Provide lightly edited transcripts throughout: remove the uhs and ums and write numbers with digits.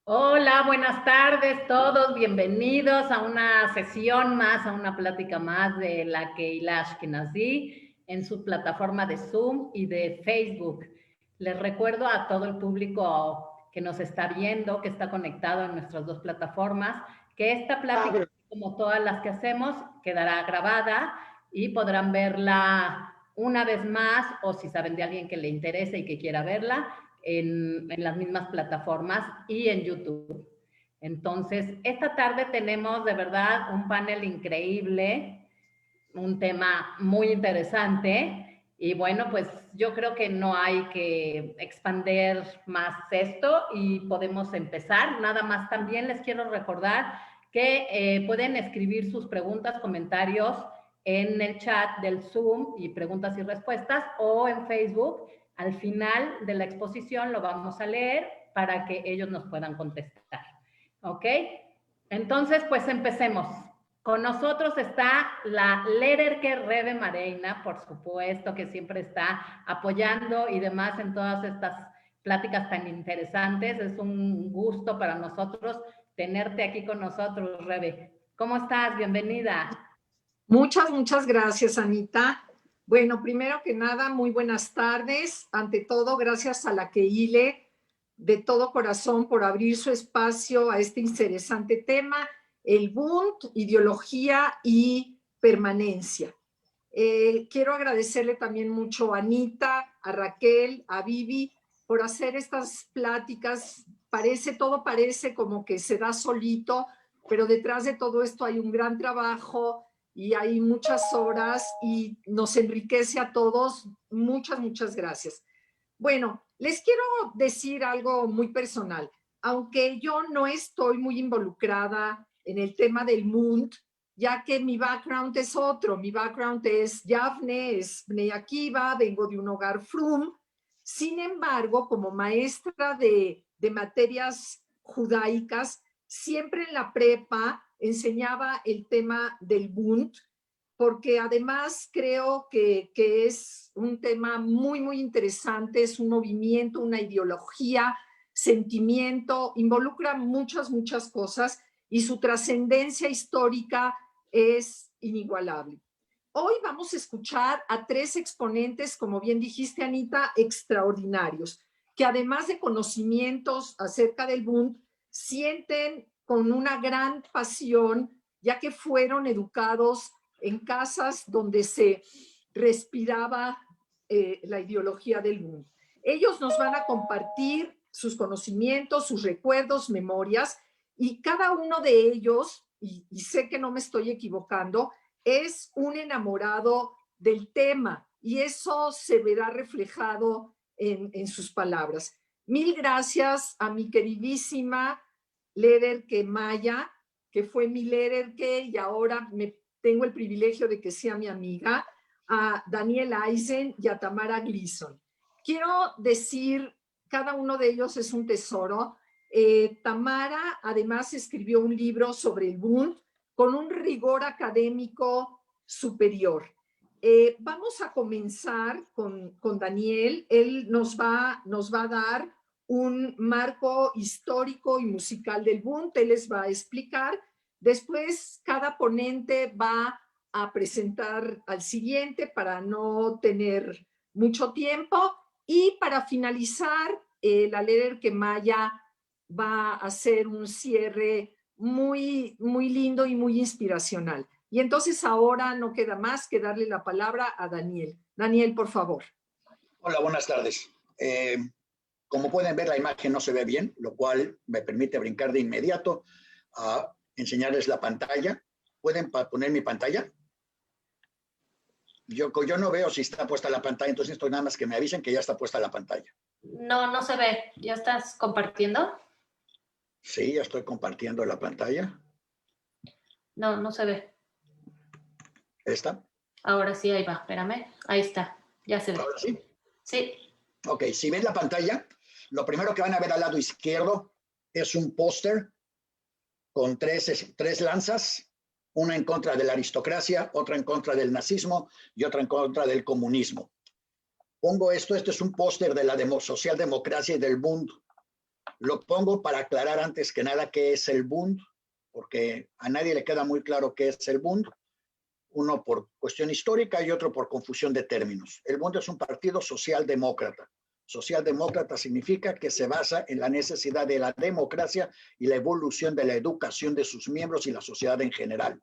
Hola, buenas tardes todos, bienvenidos a una sesión más, a una plática más de la Keilah Ashkenazi en su plataforma de Zoom y de Facebook. Les recuerdo a todo el público que nos está viendo, que está conectado en nuestras dos plataformas, que esta plática, como todas las que hacemos, quedará grabada y podrán verla una vez más o si saben de alguien que le interese y que quiera verla, en las mismas plataformas y en YouTube. Entonces, esta tarde tenemos de verdad un panel increíble, un tema muy interesante y bueno, pues yo creo que no hay que expander más esto y podemos empezar. Nada más también les quiero recordar que pueden escribir sus preguntas, comentarios en el chat del Zoom y preguntas y respuestas o en Facebook. Al final de la exposición lo vamos a leer para que ellos nos puedan contestar. ¿Ok? Entonces, pues empecemos. Con nosotros está la Lererke Rebe Mareina, por supuesto, que siempre está apoyando y demás en todas estas pláticas tan interesantes. Es un gusto para nosotros tenerte aquí con nosotros, Rebe. ¿Cómo estás? Bienvenida. Muchas gracias, Anita. Bueno, primero que nada, muy buenas tardes. Ante todo, gracias a la Kehile de todo corazón por abrir su espacio a este interesante tema, el Bund, ideología y permanencia. Quiero agradecerle también mucho a Anita, a Raquel, a Vivi, por hacer estas pláticas. Todo parece como que se da solito, pero detrás de todo esto hay un gran trabajo y hay muchas horas y nos enriquece a todos. Muchas gracias. Bueno, les quiero decir algo muy personal. Aunque yo no estoy muy involucrada en el tema del Mund, ya que mi background es otro. Mi background es Yavne, es Bnei Akiva, vengo de un hogar frum. Sin embargo, como maestra de materias judaicas, siempre en la prepa enseñaba el tema del Bund, porque además creo que es un tema muy interesante, es un movimiento, una ideología, sentimiento, involucra muchas cosas y su trascendencia histórica es inigualable. Hoy vamos a escuchar a tres exponentes, como bien dijiste, Anita, extraordinarios, que además de conocimientos acerca del Bund, sienten con una gran pasión, ya que fueron educados en casas donde se respiraba la ideología del Bund. Ellos nos van a compartir sus conocimientos, sus recuerdos, memorias, y cada uno de ellos, y sé que no me estoy equivocando, es un enamorado del tema y eso se verá reflejado en sus palabras. Mil gracias a mi queridísima Lererke Maya, que fue mi Lererke y ahora tengo el privilegio de que sea mi amiga, a Daniel Eisen y a Tamara Gleason. Quiero decir, cada uno de ellos es un tesoro. Tamara además escribió un libro sobre el Bund con un rigor académico superior. Vamos a comenzar con Daniel. Él nos va a dar un marco histórico y musical del Bund. Él les va a explicar. Después, cada ponente va a presentar al siguiente para no tener mucho tiempo. Y para finalizar, la Lererke Maya va a hacer un cierre muy lindo y muy inspiracional. Y entonces ahora no queda más que darle la palabra a Daniel. Daniel, por favor. Hola, buenas tardes. Como pueden ver, la imagen no se ve bien, lo cual me permite brincar de inmediato a enseñarles la pantalla. ¿Pueden poner mi pantalla? Yo no veo si está puesta la pantalla, entonces esto nada más que me avisen que ya está puesta la pantalla. No se ve. ¿Ya estás compartiendo? Sí, ya estoy compartiendo la pantalla. No se ve. ¿Esta? Ahora sí, ahí va. Espérame. Ahí está. Ya se ve. ¿Ahora sí? Sí. Ok, si ven la pantalla, lo primero que van a ver al lado izquierdo es un póster con tres lanzas, una en contra de la aristocracia, otra en contra del nazismo y otra en contra del comunismo. Pongo esto es un póster de la socialdemocracia y del Bund Lo pongo para aclarar antes que nada qué es el Bund, porque a nadie le queda muy claro qué es el Bund, uno por cuestión histórica y otro por confusión de términos. El Bund es un partido socialdemócrata. Socialdemócrata significa que se basa en la necesidad de la democracia y la evolución de la educación de sus miembros y la sociedad en general.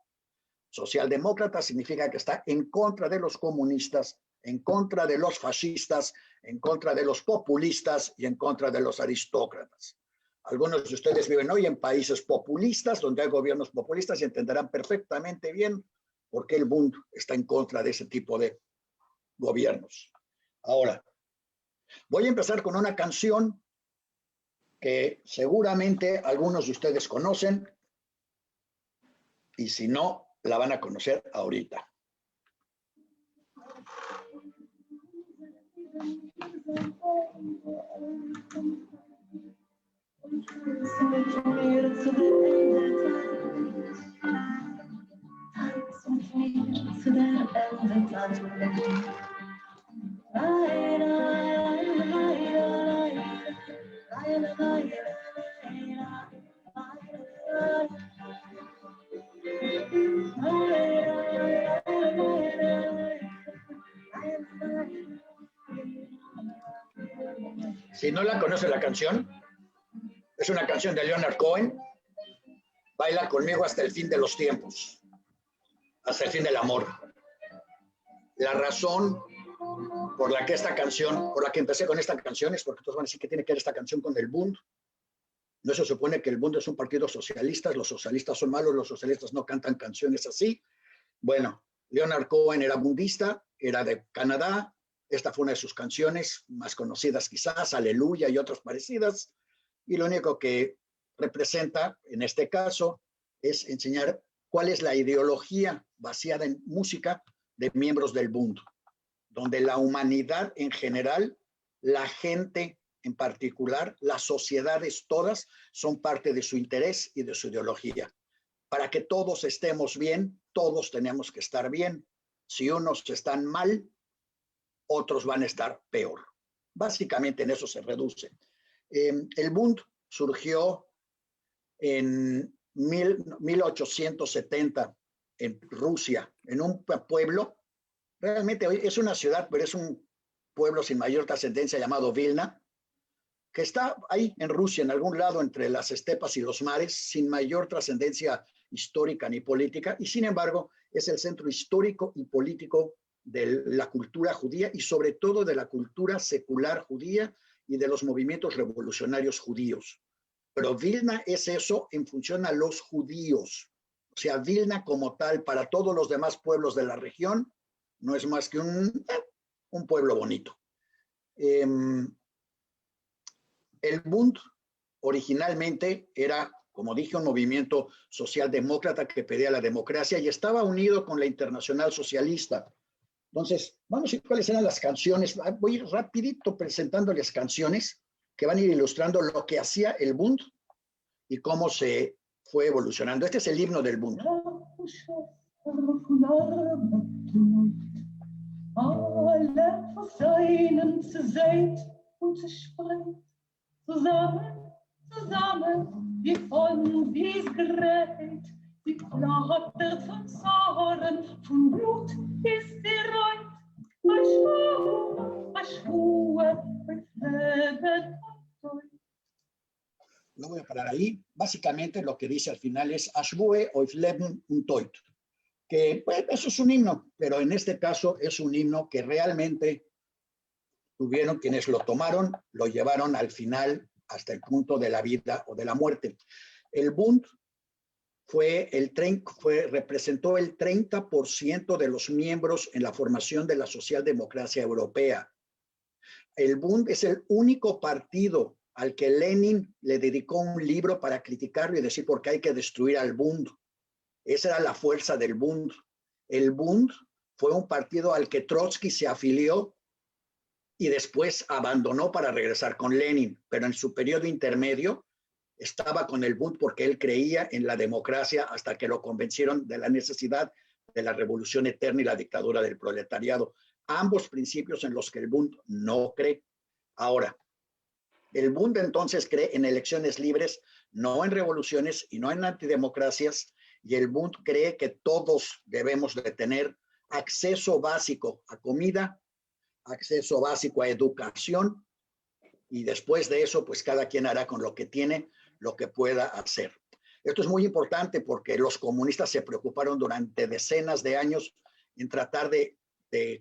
Socialdemócrata significa que está en contra de los comunistas, en contra de los fascistas, en contra de los populistas y en contra de los aristócratas. Algunos de ustedes viven hoy en países populistas, donde hay gobiernos populistas, y entenderán perfectamente bien por qué el Bund está en contra de ese tipo de gobiernos. Ahora, voy a empezar con una canción que seguramente algunos de ustedes conocen, y si no, la van a conocer ahorita. Si no la conoce la canción, es una canción de Leonard Cohen. Baila conmigo hasta el fin de los tiempos, hasta el fin del amor. La razón por la que esta canción, por la que empecé con esta canción, es porque todos van a decir que tiene que ver esta canción con el Bund. No se supone que el Bund es un partido socialista, los socialistas son malos, los socialistas no cantan canciones así. Bueno, Leonard Cohen era bundista, era de Canadá. Esta fue una de sus canciones más conocidas quizás, Aleluya y otras parecidas. Y lo único que representa en este caso es enseñar cuál es la ideología basada en música de miembros del Bund, donde la humanidad en general, la gente en particular, las sociedades todas son parte de su interés y de su ideología. Para que todos estemos bien, todos tenemos que estar bien. Si unos están mal, otros van a estar peor. Básicamente en eso se reduce. El Bund surgió en 1870 en Rusia, en un pueblo, realmente es una ciudad, pero es un pueblo sin mayor trascendencia llamado Vilna, que está ahí en Rusia, en algún lado entre las estepas y los mares, sin mayor trascendencia histórica ni política, y sin embargo es el centro histórico y político de la cultura judía y sobre todo de la cultura secular judía y de los movimientos revolucionarios judíos. Pero Vilna es eso en función a los judíos. O sea, Vilna como tal, para todos los demás pueblos de la región, no es más que un pueblo bonito. El Bund originalmente era, como dije, un movimiento socialdemócrata que pedía la democracia y estaba unido con la Internacional Socialista. Entonces, vamos a ver cuáles eran las canciones. Voy a ir rapidito presentándoles canciones que van a ir ilustrando lo que hacía el Bund y cómo se fue evolucionando. Este es el himno del Bund. wie von wie's gerät, die flattert von Zorn, von Blut ist die Reut, Aschwur, Leben und Lo voy a parar ahí. Básicamente lo que dice al final es Aschwue auf Leben und Tod, que pues, eso es un himno, pero en este caso es un himno que realmente tuvieron quienes lo tomaron, lo llevaron al final hasta el punto de la vida o de la muerte. El Bund representó el 30% de los miembros en la formación de la socialdemocracia europea. El Bund es el único partido al que Lenin le dedicó un libro para criticarlo y decir por qué hay que destruir al Bund. Esa era la fuerza del Bund. El Bund fue un partido al que Trotsky se afilió y después abandonó para regresar con Lenin, pero en su periodo intermedio estaba con el Bund porque él creía en la democracia hasta que lo convencieron de la necesidad de la revolución eterna y la dictadura del proletariado. Ambos principios en los que el Bund no cree. Ahora, El Bund entonces cree en elecciones libres, no en revoluciones y no en antidemocracias, y el Bund cree que todos debemos de tener acceso básico a comida, acceso básico a educación, y después de eso, pues cada quien hará con lo que tiene, lo que pueda hacer. Esto es muy importante porque los comunistas se preocuparon durante decenas de años en tratar de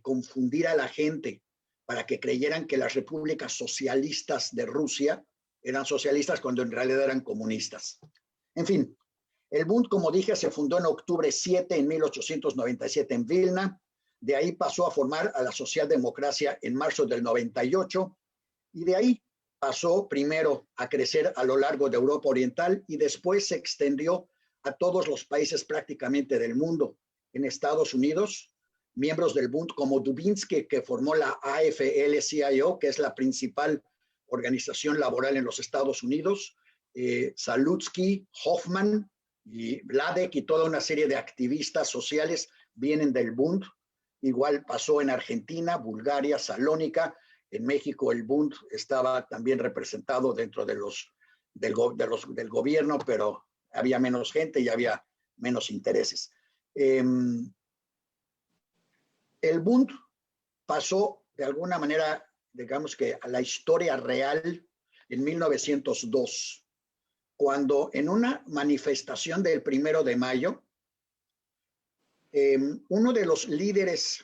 confundir a la gente para que creyeran que las repúblicas socialistas de Rusia eran socialistas cuando en realidad eran comunistas. En fin, el Bund, como dije, se fundó en octubre 7 en 1897 en Vilna. De ahí pasó a formar a la socialdemocracia en marzo del 98 y de ahí pasó primero a crecer a lo largo de Europa Oriental y después se extendió a todos los países prácticamente del mundo. En Estados Unidos, miembros del Bund como Dubinsky, que formó la AFL-CIO, que es la principal organización laboral en los Estados Unidos, Salutsky, Hoffman y Vladek y toda una serie de activistas sociales vienen del Bund. Igual pasó en Argentina, Bulgaria, Salónica. En México el Bund estaba también representado dentro de del gobierno, pero había menos gente y había menos intereses. El Bund pasó de alguna manera, digamos que a la historia real en 1902, cuando en una manifestación del 1 de mayo, uno de los líderes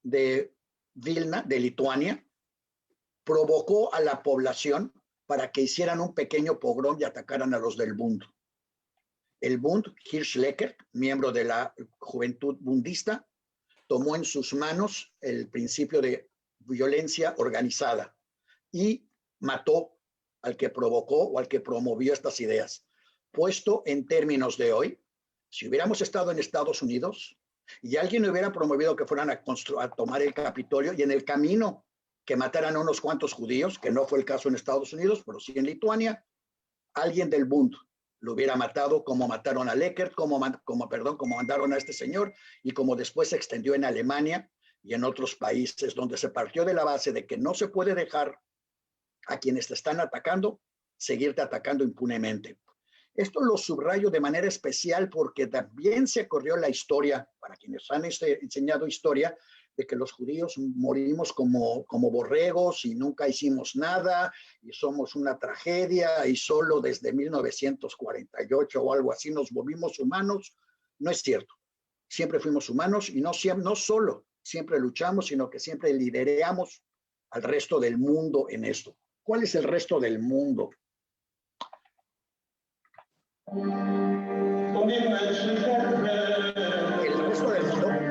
de Vilna, de Lituania, provocó a la población para que hicieran un pequeño pogrom y atacaran a los del Bund. El Bund, Hirschlecker, miembro de la juventud bundista, tomó en sus manos el principio de violencia organizada y mató al que provocó o al que promovió estas ideas. Puesto en términos de hoy, si hubiéramos estado en Estados Unidos y alguien hubiera promovido que fueran a tomar el Capitolio y en el camino que mataran a unos cuantos judíos, que no fue el caso en Estados Unidos, pero sí en Lituania, alguien del Bund lo hubiera matado, como mataron a Leckert, como mandaron a este señor, y como después se extendió en Alemania y en otros países, donde se partió de la base de que no se puede dejar a quienes te están atacando seguirte atacando impunemente. Esto lo subrayo de manera especial porque también se corrió la historia, para quienes han enseñado historia, de que los judíos morimos como borregos y nunca hicimos nada y somos una tragedia y solo desde 1948 o algo así nos volvimos humanos. No es cierto. Siempre fuimos humanos y no solo siempre luchamos, sino que siempre lideramos al resto del mundo en esto. ¿Cuál es el resto del mundo? El resto del mundo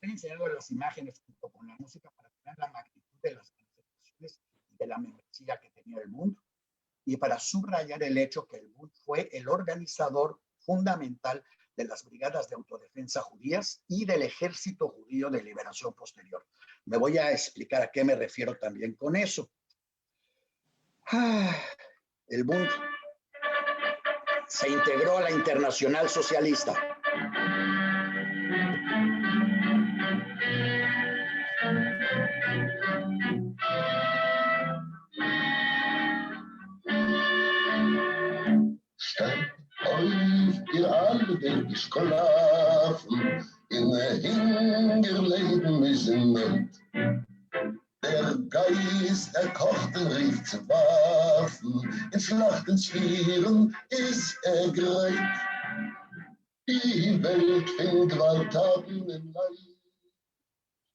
estoy enseñando las imágenes junto con la música para tener la magnitud de las manifestaciones y de la membresía que tenía el Bund y para subrayar el hecho que el Bund fue el organizador fundamental de las brigadas de autodefensa judías y del ejército judío de liberación posterior. Me voy a explicar a qué me refiero también con eso. El Bund se integró a la Internacional Socialista. Stand auf, ihr alle, den geschlafen, in hingelegen müssen. Der Geist erkochten rief zu Waffen, in Schlachtensphären ist gereiht. Die Welt fing Gewalttaten im Leid.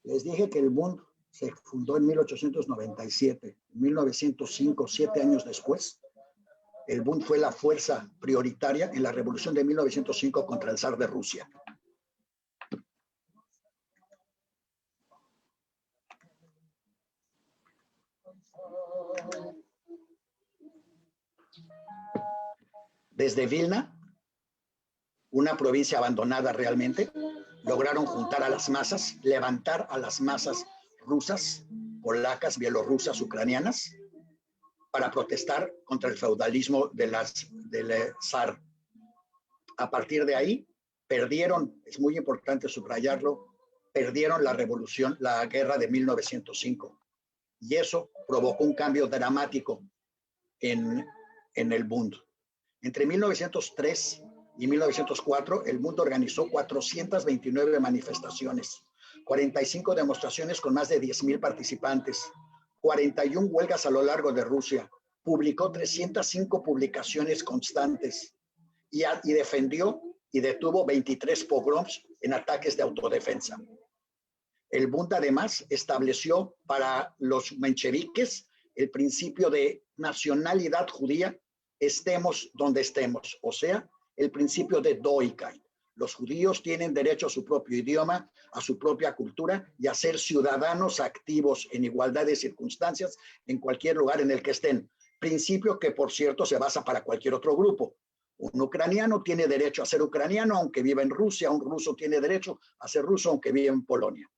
Les dije que el Bund se fundó en 1897, en 1905, 7 años después. El Bund fue la fuerza prioritaria en la revolución de 1905 contra el zar de Rusia. Desde Vilna, una provincia abandonada realmente, lograron juntar a las masas, levantar a las masas rusas, polacas, bielorrusas, ucranianas, para protestar contra el feudalismo del zar. A partir de ahí, perdieron, es muy importante subrayarlo, perdieron la revolución, la guerra de 1905. Y eso provocó un cambio dramático en el Bund. Entre 1903 y 1904, el Bund organizó 429 manifestaciones, 45 demostraciones con más de 10,000 participantes, 41 huelgas a lo largo de Rusia, publicó 305 publicaciones constantes y defendió y detuvo 23 pogroms en ataques de autodefensa. El Bund además estableció para los mencheviques el principio de nacionalidad judía, estemos donde estemos, o sea, el principio de Doikai. Los judíos tienen derecho a su propio idioma, a su propia cultura y a ser ciudadanos activos en igualdad de circunstancias en cualquier lugar en el que estén. Principio que, por cierto, se basa para cualquier otro grupo. Un ucraniano tiene derecho a ser ucraniano aunque viva en Rusia, un ruso tiene derecho a ser ruso aunque viva en Polonia.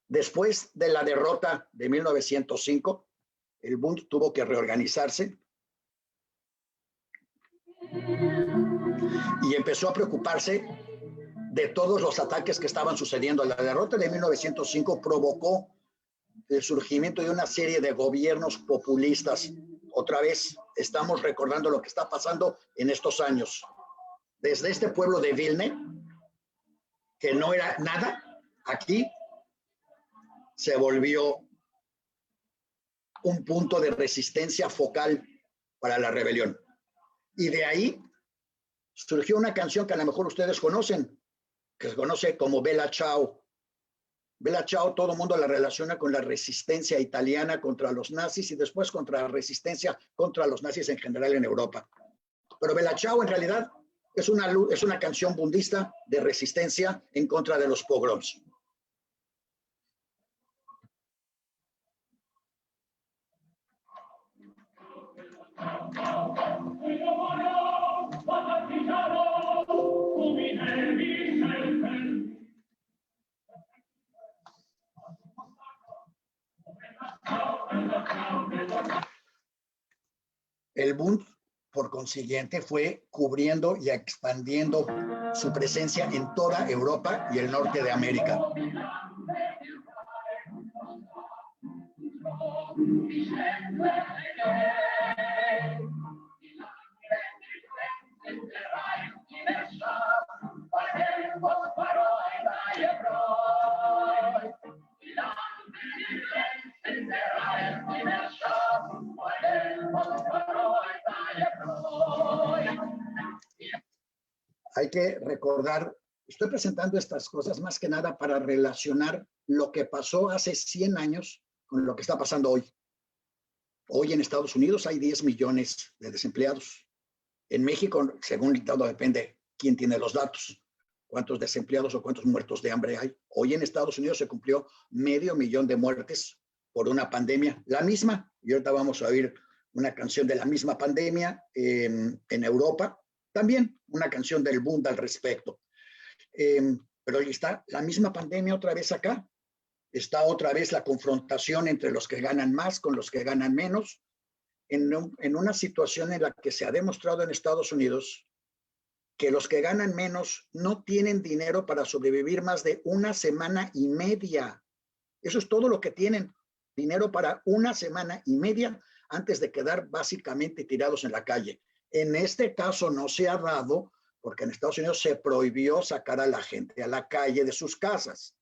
Después de la derrota de 1905, el Bund tuvo que reorganizarse y empezó a preocuparse de todos los ataques que estaban sucediendo. La derrota de 1905 provocó el surgimiento de una serie de gobiernos populistas. Otra vez estamos recordando lo que está pasando en estos años. Desde este pueblo de Vilna, que no era nada, aquí se volvió un punto de resistencia focal para la rebelión. Y de ahí surgió una canción que a lo mejor ustedes conocen, que se conoce como Bella Ciao. Bella Ciao todo el mundo la relaciona con la resistencia italiana contra los nazis y después contra la resistencia contra los nazis en general en Europa. Pero Bella Ciao en realidad es una canción bundista de resistencia en contra de los pogroms. El Bund, por consiguiente, fue cubriendo y expandiendo su presencia en toda Europa y el norte de América. Hay que recordar, estoy presentando estas cosas más que nada para relacionar lo que pasó hace 100 años con lo que está pasando hoy. Hoy en Estados Unidos hay 10 millones de desempleados. En México, según todo depende quién tiene los datos, cuántos desempleados o cuántos muertos de hambre hay. Hoy en Estados Unidos se cumplió 500,000 de muertes por una pandemia, la misma, y ahorita vamos a oír una canción de la misma pandemia en Europa, también una canción del Bund al respecto. Pero ahí está la misma pandemia otra vez acá. Está otra vez la confrontación entre los que ganan más con los que ganan menos, en una situación en la que se ha demostrado en Estados Unidos que los que ganan menos no tienen dinero para sobrevivir más de 1 semana y media. Eso es todo lo que tienen, dinero para 1 semana y media antes de quedar básicamente tirados en la calle. En este caso no se ha dado porque en Estados Unidos se prohibió sacar a la gente a la calle de sus casas.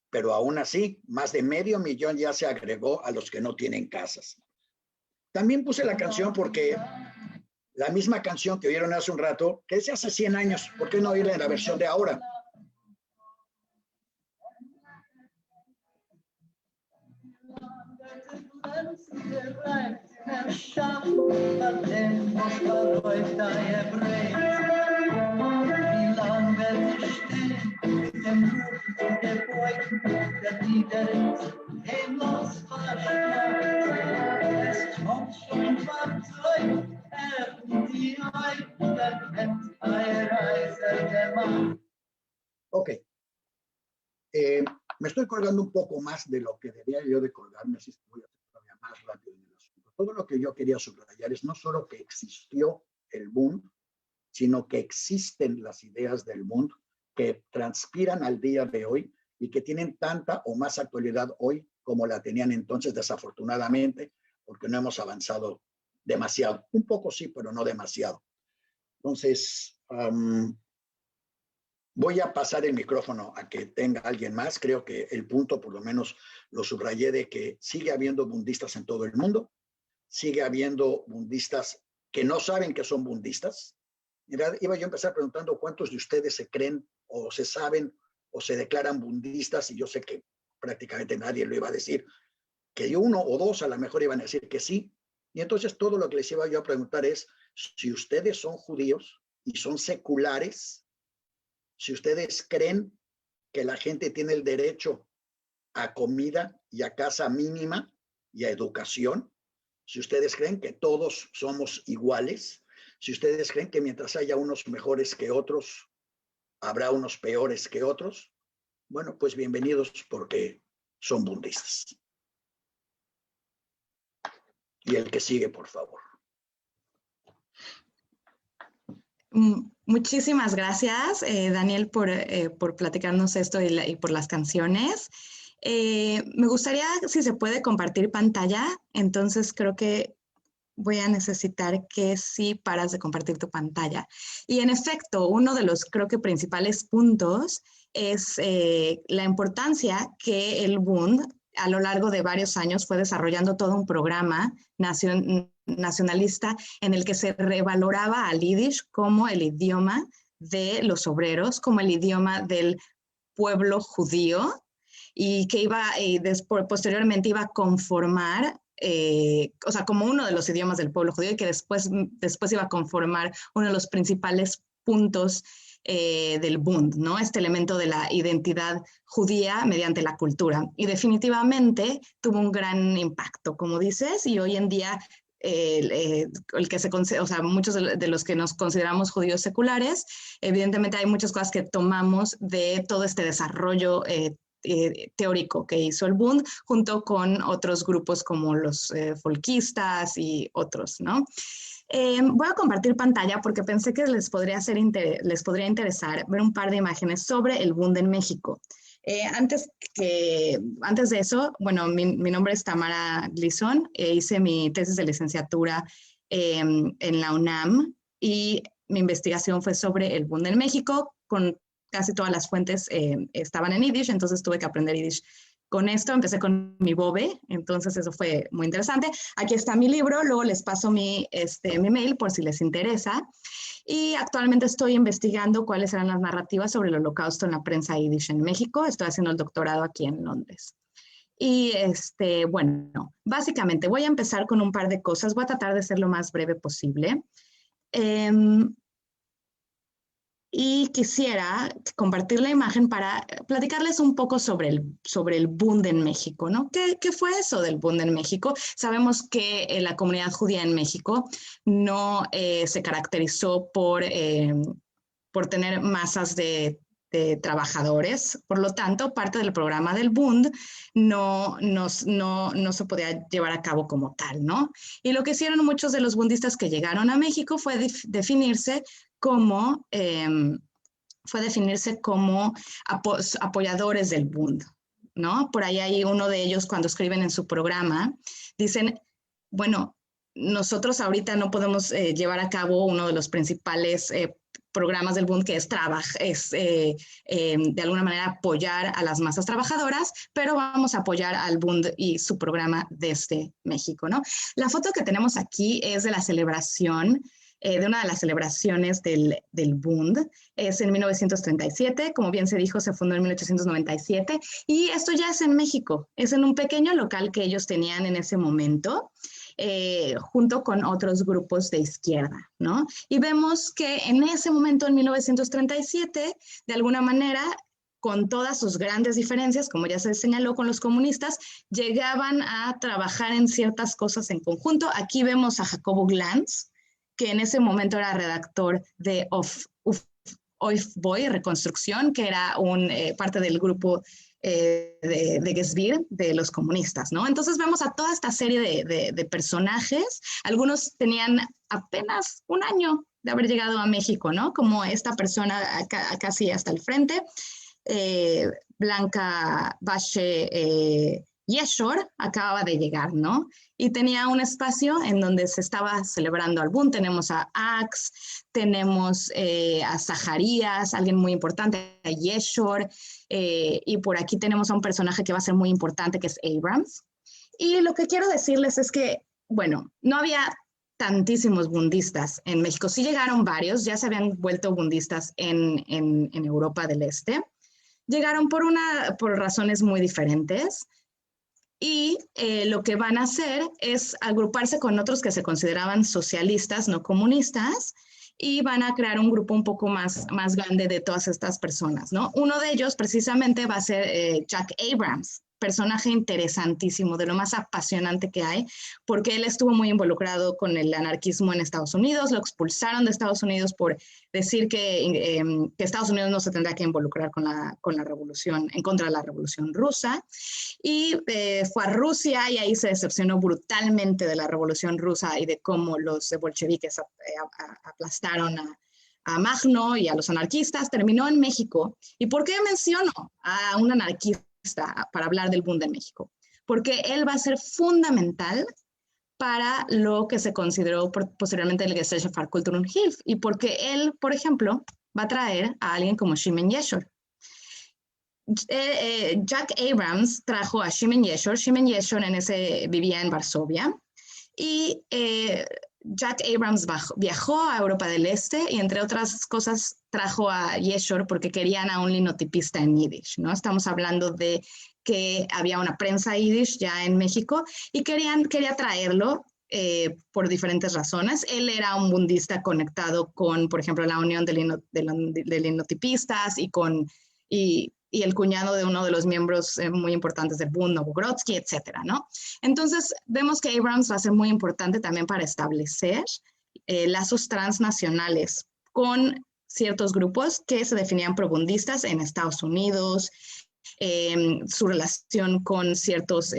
Pero aún así, más de 500,000 ya se agregó a los que no tienen casas. También puse la canción porque La misma canción que oyeron hace un rato, que es de hace 100 años, ¿por qué no oírla en la versión de ahora? Ok. Me estoy colgando un poco más de lo que debía yo de colgarme, así que voy a hacer todavía más rápido en el asunto. Todo lo que yo quería subrayar es no solo que existió el Bund, sino que existen las ideas del Bund que transpiran al día de hoy y que tienen tanta o más actualidad hoy como la tenían entonces, desafortunadamente, porque no hemos avanzado demasiado. Un poco sí, pero no demasiado. Entonces, voy a pasar el micrófono a que tenga alguien más. Creo que el punto, por lo menos, lo subrayé de que sigue habiendo bundistas en todo el mundo. Sigue habiendo bundistas que no saben que son bundistas. Mira, iba yo a empezar preguntando cuántos de ustedes se creen o se saben o se declaran bundistas, y yo sé que prácticamente nadie lo iba a decir, que uno o dos a lo mejor iban a decir que sí. Y entonces todo lo que les iba yo a preguntar es, si ustedes son judíos y son seculares, si ustedes creen que la gente tiene el derecho a comida y a casa mínima y a educación, si ustedes creen que todos somos iguales, si ustedes creen que mientras haya unos mejores que otros, habrá unos peores que otros, bueno, pues bienvenidos porque son bundistas. Y el que sigue, por favor. Muchísimas gracias, Daniel, por platicarnos esto y por las canciones. Me gustaría, si se puede, compartir pantalla. Entonces creo que voy a necesitar que sí paras de compartir tu pantalla. Y en efecto, uno de los, creo que, principales puntos es la importancia que el Bund a lo largo de varios años fue desarrollando todo un programa nacionalista en el que se revaloraba al yiddish como el idioma de los obreros, como el idioma del pueblo judío, y que posteriormente iba a conformar, o sea, como uno de los idiomas del pueblo judío, y que después iba a conformar uno de los principales puntos del Bund, ¿no? Este elemento de la identidad judía mediante la cultura. Y definitivamente tuvo un gran impacto, como dices, y hoy en día o sea, muchos de los que nos consideramos judíos seculares, evidentemente hay muchas cosas que tomamos de todo este desarrollo teórico que hizo el Bund, junto con otros grupos como los folkistas y otros, ¿no? Voy a compartir pantalla porque pensé que les podría interesar ver un par de imágenes sobre el Bund en México. Antes de eso, bueno, mi nombre es Tamara Glisson, hice mi tesis de licenciatura en la UNAM y mi investigación fue sobre el Bund en México. Con casi todas las fuentes estaban en yiddish, entonces tuve que aprender yiddish. Con esto empecé con mi BOBE, entonces eso fue muy interesante. Aquí está mi libro, luego les paso mi mail por si les interesa. Y actualmente estoy investigando cuáles eran las narrativas sobre el Holocausto en la prensa yiddish en México. Estoy haciendo el doctorado aquí en Londres. Y bueno, básicamente voy a empezar con un par de cosas. Voy a tratar de ser lo más breve posible. Y quisiera compartir la imagen para platicarles un poco sobre el Bund en México, ¿no? ¿Qué fue eso del Bund en México? Sabemos que la comunidad judía en México no se caracterizó por tener masas de trabajadores. Por lo tanto, parte del programa del Bund no se podía llevar a cabo como tal, ¿no? Y lo que hicieron muchos de los bundistas que llegaron a México fue definirse como apoyadores del Bund, ¿no? Por ahí hay uno de ellos, cuando escriben en su programa, dicen, bueno, nosotros ahorita no podemos llevar a cabo uno de los principales programas del Bund, que es de alguna manera apoyar a las masas trabajadoras, pero vamos a apoyar al Bund y su programa desde México, ¿no? La foto que tenemos aquí es de la celebración de una de las celebraciones del Bund. Es en 1937, como bien se dijo, se fundó en 1897, y esto ya es en México, es en un pequeño local que ellos tenían en ese momento, junto con otros grupos de izquierda, ¿no? Y vemos que en ese momento, en 1937, de alguna manera, con todas sus grandes diferencias, como ya se señaló con los comunistas, llegaban a trabajar en ciertas cosas en conjunto. Aquí vemos a Jacobo Glanz, que en ese momento era redactor de Aufbau, Reconstrucción, que era parte del grupo de Gesbir, de los comunistas, ¿no? Entonces vemos a toda esta serie de personajes. Algunos tenían apenas un año de haber llegado a México, ¿no? Como esta persona casi hasta el frente, Blanca Vache Yeshor, acababa de llegar, ¿no? Y tenía un espacio en donde se estaba celebrando al Bund. Tenemos a Axe, tenemos a Zaharías, alguien muy importante, a Yeshor, y por aquí tenemos a un personaje que va a ser muy importante, que es Abrams. Y lo que quiero decirles es que, bueno, no había tantísimos bundistas en México. Sí llegaron varios, ya se habían vuelto bundistas en Europa del Este. Llegaron por razones muy diferentes, y lo que van a hacer es agruparse con otros que se consideraban socialistas, no comunistas, y van a crear un grupo un poco más grande de todas estas personas, ¿no? Uno de ellos precisamente va a ser Jack Abrams, personaje interesantísimo, de lo más apasionante que hay, porque él estuvo muy involucrado con el anarquismo en Estados Unidos. Lo expulsaron de Estados Unidos por decir que Estados Unidos no se tendrá que involucrar con la revolución, en contra de la revolución rusa, y fue a Rusia, y ahí se decepcionó brutalmente de la revolución rusa y de cómo los bolcheviques aplastaron a Magno y a los anarquistas. Terminó en México. ¿Y por qué menciono a un anarquista para hablar del Bund de México? Porque él va a ser fundamental para lo que se consideró posteriormente el Gesellschaft für Kultur und Hilfe, y porque él, por ejemplo, va a traer a alguien como Shimon Yeshor. Jack Abrams trajo a Shimon Yeshor. Shimon Yeshor vivía en Varsovia, y Jack Abrams viajó a Europa del Este, y entre otras cosas trajo a Yeshor porque querían a un linotipista en Yiddish, ¿no? Estamos hablando de que había una prensa Yiddish ya en México, y quería traerlo por diferentes razones. Él era un bundista conectado con, por ejemplo, la Unión de Linotipistas y el cuñado de uno de los miembros muy importantes del Bund, Novogrodsky, etcétera, ¿no? Entonces, vemos que Abrams va a ser muy importante también para establecer lazos transnacionales con ciertos grupos que se definían probundistas en Estados Unidos, su relación con ciertos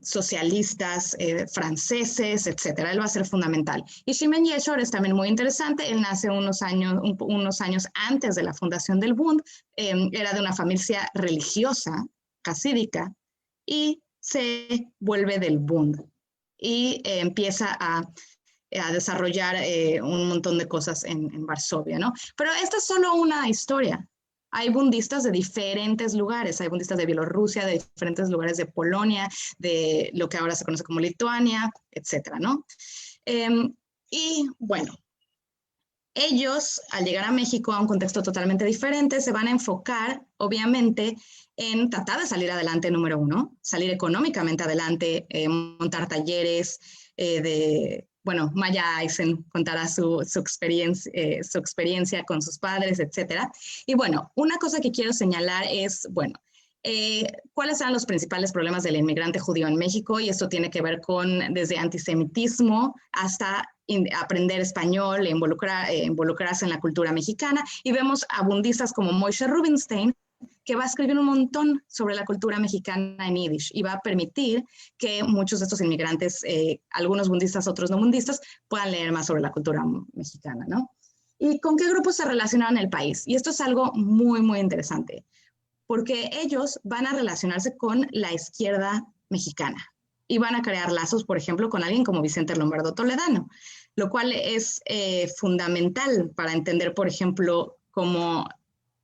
socialistas franceses, etcétera. Él va a ser fundamental. Y Shimon Yeshor es también muy interesante. Él nace unos años antes de la fundación del Bund. Era de una familia religiosa, hasídica, y se vuelve del Bund. Y empieza a desarrollar un montón de cosas en Varsovia, ¿no? Pero esta es solo una historia. Hay bundistas de diferentes lugares, hay bundistas de Bielorrusia, de diferentes lugares de Polonia, de lo que ahora se conoce como Lituania, etcétera, ¿no? Y bueno, ellos, al llegar a México a un contexto totalmente diferente, se van a enfocar, obviamente, en tratar de salir adelante, número uno, salir económicamente adelante, montar talleres bueno, Maya Eisen contará su experiencia con sus padres, etcétera. Y bueno, una cosa que quiero señalar es, bueno, ¿cuáles eran los principales problemas del inmigrante judío en México? Y esto tiene que ver con desde antisemitismo hasta aprender español, involucrarse en la cultura mexicana. Y vemos a bundistas como Moshe Rubinstein, que va a escribir un montón sobre la cultura mexicana en Yiddish, y va a permitir que muchos de estos inmigrantes, algunos bundistas, otros no bundistas, puedan leer más sobre la cultura mexicana, ¿no? ¿Y con qué grupos se relacionan en el país? Y esto es algo muy, muy interesante, porque ellos van a relacionarse con la izquierda mexicana y van a crear lazos, por ejemplo, con alguien como Vicente Lombardo Toledano, lo cual es fundamental para entender, por ejemplo, cómo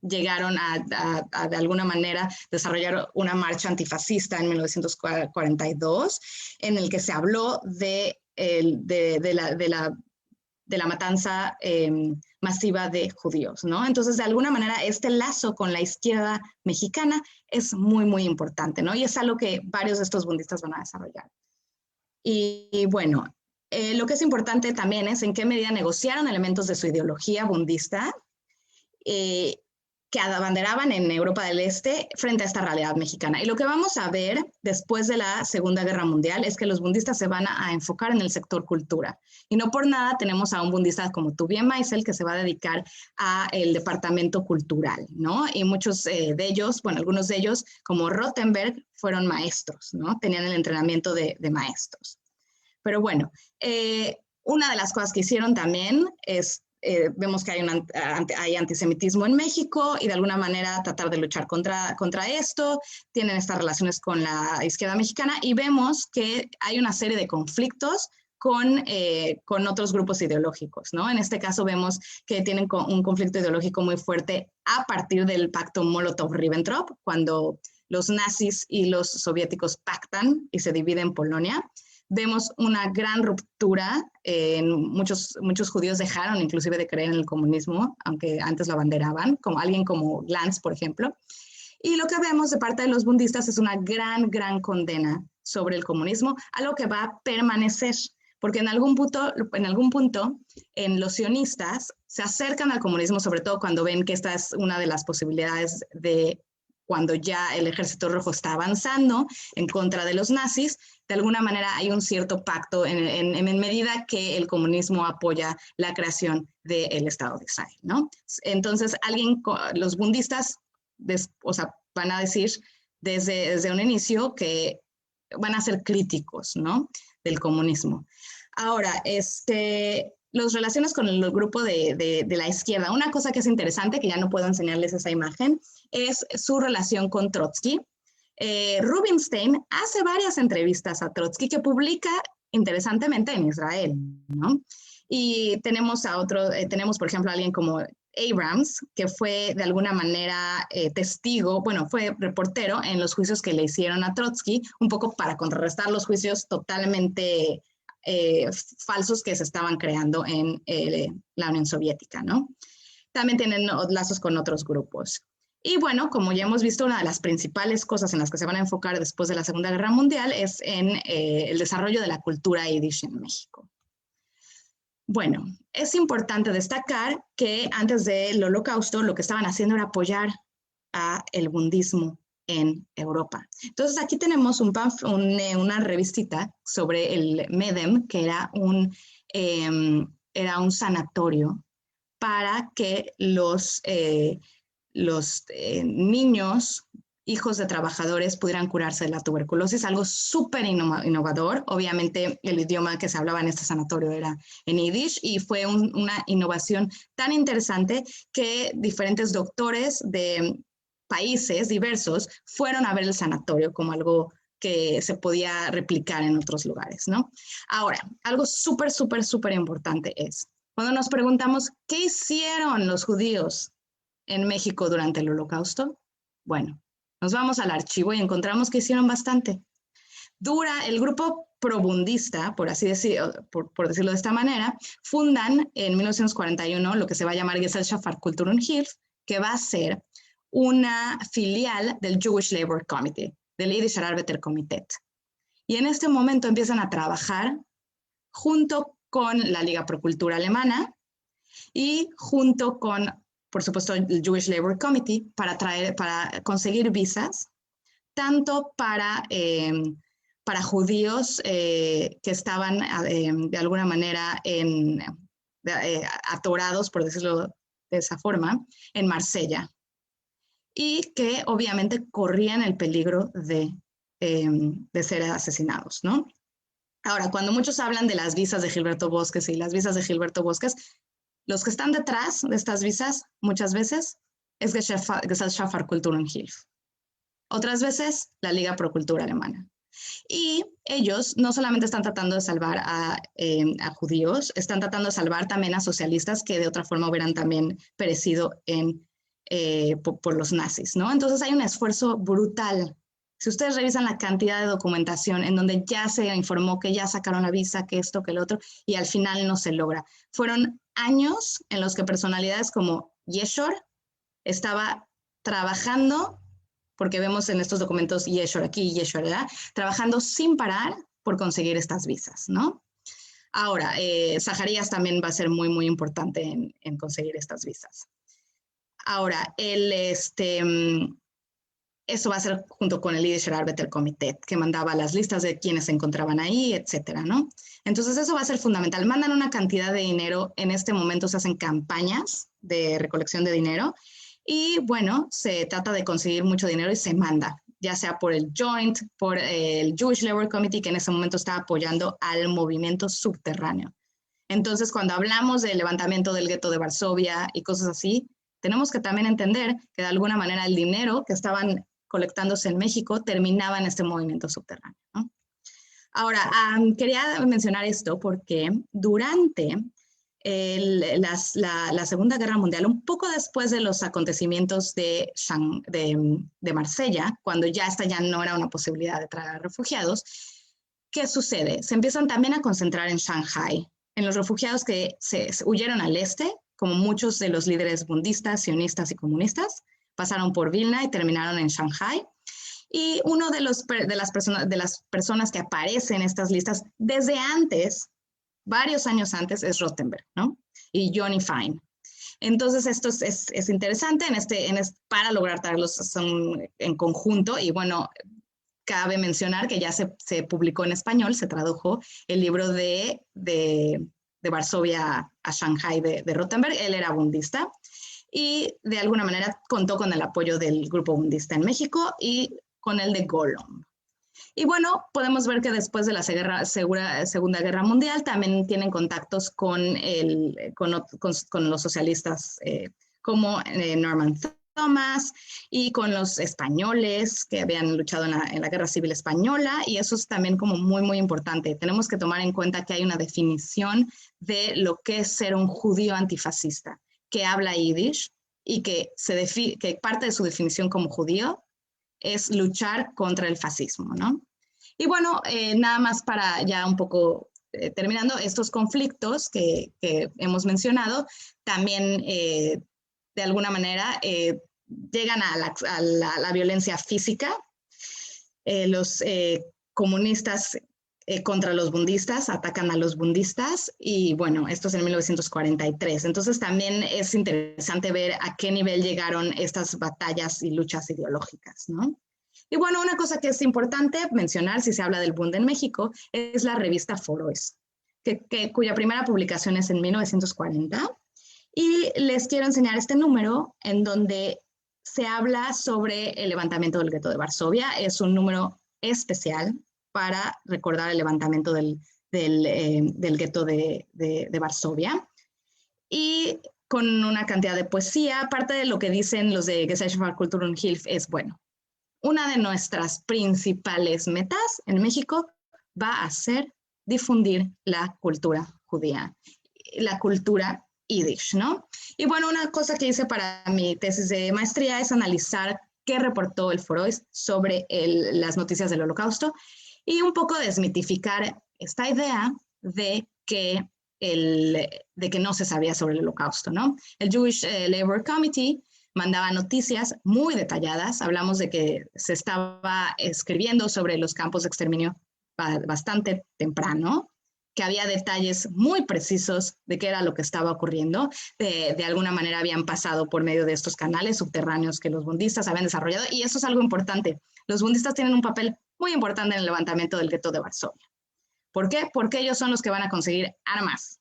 llegaron a de alguna manera desarrollar una marcha antifascista en 1942, en el que se habló de la de la matanza masiva de judíos, ¿no? Entonces, de alguna manera, este lazo con la izquierda mexicana es muy, muy importante, ¿no? Y es algo que varios de estos bundistas van a desarrollar. Y bueno, lo que es importante también es en qué medida negociaron elementos de su ideología bundista que abanderaban en Europa del Este frente a esta realidad mexicana. Y lo que vamos a ver después de la Segunda Guerra Mundial es que los bundistas se van a enfocar en el sector cultura. Y no por nada tenemos a un bundista como Tuvie Meisel que se va a dedicar al departamento cultural, ¿no? Y muchos de ellos, bueno, algunos de ellos, como Rothenberg, fueron maestros, ¿no? Tenían el entrenamiento de maestros. Pero bueno, una de las cosas que hicieron también es vemos que hay antisemitismo en México y de alguna manera tratar de luchar contra esto, tienen estas relaciones con la izquierda mexicana y vemos que hay una serie de conflictos con otros grupos ideológicos, ¿no? En este caso vemos que tienen un conflicto ideológico muy fuerte a partir del pacto Molotov-Ribbentrop, cuando los nazis y los soviéticos pactan y se dividen Polonia. Vemos una gran ruptura, muchos judíos dejaron inclusive de creer en el comunismo, aunque antes lo abanderaban, como alguien como Glantz, por ejemplo. Y lo que vemos de parte de los bundistas es una gran condena sobre el comunismo, algo que va a permanecer, porque en algún punto los sionistas se acercan al comunismo, sobre todo cuando ven que esta es una de las posibilidades de cuando ya el Ejército Rojo está avanzando en contra de los nazis, de alguna manera hay un cierto pacto en medida que el comunismo apoya la creación del Estado de Israel, ¿no? Entonces, los bundistas van a decir desde un inicio que van a ser críticos, ¿no? Del comunismo. Ahora, las relaciones con el grupo de la izquierda. Una cosa que es interesante, que ya no puedo enseñarles esa imagen, es su relación con Trotsky. Rubinstein hace varias entrevistas a Trotsky que publica interesantemente en Israel, ¿no? Y tenemos por ejemplo, a alguien como Abrams, que fue de alguna manera testigo, fue reportero en los juicios que le hicieron a Trotsky, un poco para contrarrestar los juicios totalmente falsos que se estaban creando en la Unión Soviética, ¿no? También tienen lazos con otros grupos. Y bueno, como ya hemos visto, una de las principales cosas en las que se van a enfocar después de la Segunda Guerra Mundial es en el desarrollo de la cultura yiddish en México. Bueno, es importante destacar que antes del Holocausto lo que estaban haciendo era apoyar el bundismo en Europa. Entonces aquí tenemos una revistita sobre el MEDEM, que era un sanatorio para que los niños, hijos de trabajadores, pudieran curarse de la tuberculosis, algo súper innovador. Obviamente el idioma que se hablaba en este sanatorio era en yiddish y fue una innovación tan interesante que diferentes doctores de países diversos fueron a ver el sanatorio como algo que se podía replicar en otros lugares, ¿no? Ahora, algo súper importante es, cuando nos preguntamos, ¿qué hicieron los judíos en México durante el Holocausto? Bueno, nos vamos al archivo y encontramos que hicieron bastante. El grupo probundista, por así decirlo, por decirlo de esta manera, fundan en 1941 lo que se va a llamar Gesellschaft für Kultur und Hilfe, que va a ser una filial del Jewish Labor Committee, del Yiddish Arbeiterkomitee. Y en este momento empiezan a trabajar junto con la Liga Pro Cultura alemana y junto con, por supuesto, el Jewish Labor Committee para conseguir visas, tanto para judíos que estaban de alguna manera atorados, por decirlo de esa forma, en Marsella, y que obviamente corrían el peligro de ser asesinados, ¿no? Ahora, cuando muchos hablan de las visas de Gilberto Bosques y las visas de Gilberto Bosques, los que están detrás de estas visas muchas veces es Gesellschaft für Kultur und Hilfe. Otras veces la Liga Pro Cultura alemana. Y ellos no solamente están tratando de salvar a judíos, están tratando de salvar también a socialistas que de otra forma hubieran también perecido por los nazis, ¿no? Entonces hay un esfuerzo brutal Si ustedes revisan la cantidad de documentación en donde ya se informó que ya sacaron la visa, que esto, que el otro, y al final no se logra. Fueron años en los que personalidades como Yeshor estaba trabajando, porque vemos en estos documentos Yeshor aquí y Yeshor allá, trabajando sin parar por conseguir estas visas, ¿no? Ahora, Zaharías también va a ser muy, muy importante en conseguir estas visas. Ahora, eso va a ser junto con el Yiddish Arbeiterkomitee, que mandaba las listas de quienes se encontraban ahí, etcétera, ¿no? Entonces, eso va a ser fundamental. Mandan una cantidad de dinero. En este momento se hacen campañas de recolección de dinero. Y, bueno, se trata de conseguir mucho dinero y se manda, ya sea por el Joint, por el Jewish Labour Committee, que en ese momento está apoyando al movimiento subterráneo. Entonces, cuando hablamos del levantamiento del gueto de Varsovia y cosas así, tenemos que también entender que de alguna manera el dinero que estaban colectándose en México terminaba en este movimiento subterráneo, ¿no? Ahora, quería mencionar esto porque durante la Segunda Guerra Mundial, un poco después de los acontecimientos de Marsella, cuando ya no era una posibilidad de traer refugiados, ¿qué sucede? Se empiezan también a concentrar en Shanghái, en los refugiados que se huyeron al este, como muchos de los líderes bundistas, sionistas y comunistas, pasaron por Vilna y terminaron en Shanghái. Y uno de las personas que aparece en estas listas desde antes, varios años antes, es Rothenberg, ¿no? Y Johnny Fine. Entonces, esto es interesante para lograr traerlos en conjunto. Y bueno, cabe mencionar que ya se publicó en español, se tradujo el libro de Varsovia a Shanghái de Rothenberg. Él era bundista y de alguna manera contó con el apoyo del grupo bundista en México y con el de Golomb. Y bueno, podemos ver que después de la Segunda Guerra Mundial también tienen contactos con los socialistas como Norman Thomas y con los españoles que habían luchado en la Guerra Civil Española, y eso es también como muy, muy importante. Tenemos que tomar en cuenta que hay una definición de lo que es ser un judío antifascista, que habla yiddish y que parte de su definición como judío es luchar contra el fascismo, ¿no? Y bueno, nada más para ya un poco terminando, estos conflictos que hemos mencionado también de alguna manera llegan a la violencia física. Los comunistas contra los bundistas atacan a los bundistas y bueno, esto es en 1943. Entonces también es interesante ver a qué nivel llegaron estas batallas y luchas ideológicas, ¿no? Y bueno, una cosa que es importante mencionar si se habla del Bund en México es la revista Foroes, cuya primera publicación es en 1940. Y les quiero enseñar este número en donde se habla sobre el levantamiento del gueto de Varsovia. Es un número especial para recordar el levantamiento del gueto de Varsovia. Y con una cantidad de poesía, parte de lo que dicen los de Gesellschaft für Kultur und Hilfe es, bueno, una de nuestras principales metas en México va a ser difundir la cultura judía, la cultura yiddish, ¿no? Y bueno, una cosa que hice para mi tesis de maestría es analizar qué reportó el Foroes sobre las noticias del Holocausto y un poco desmitificar esta idea de que no se sabía sobre el Holocausto, ¿no? El Jewish Labour Committee mandaba noticias muy detalladas. Hablamos de que se estaba escribiendo sobre los campos de exterminio bastante temprano, que había detalles muy precisos de qué era lo que estaba ocurriendo. De alguna manera habían pasado por medio de estos canales subterráneos que los bundistas habían desarrollado, y eso es algo importante. Los bundistas tienen un papel muy importante en el levantamiento del gueto de Varsovia. ¿Por qué? Porque ellos son los que van a conseguir armas.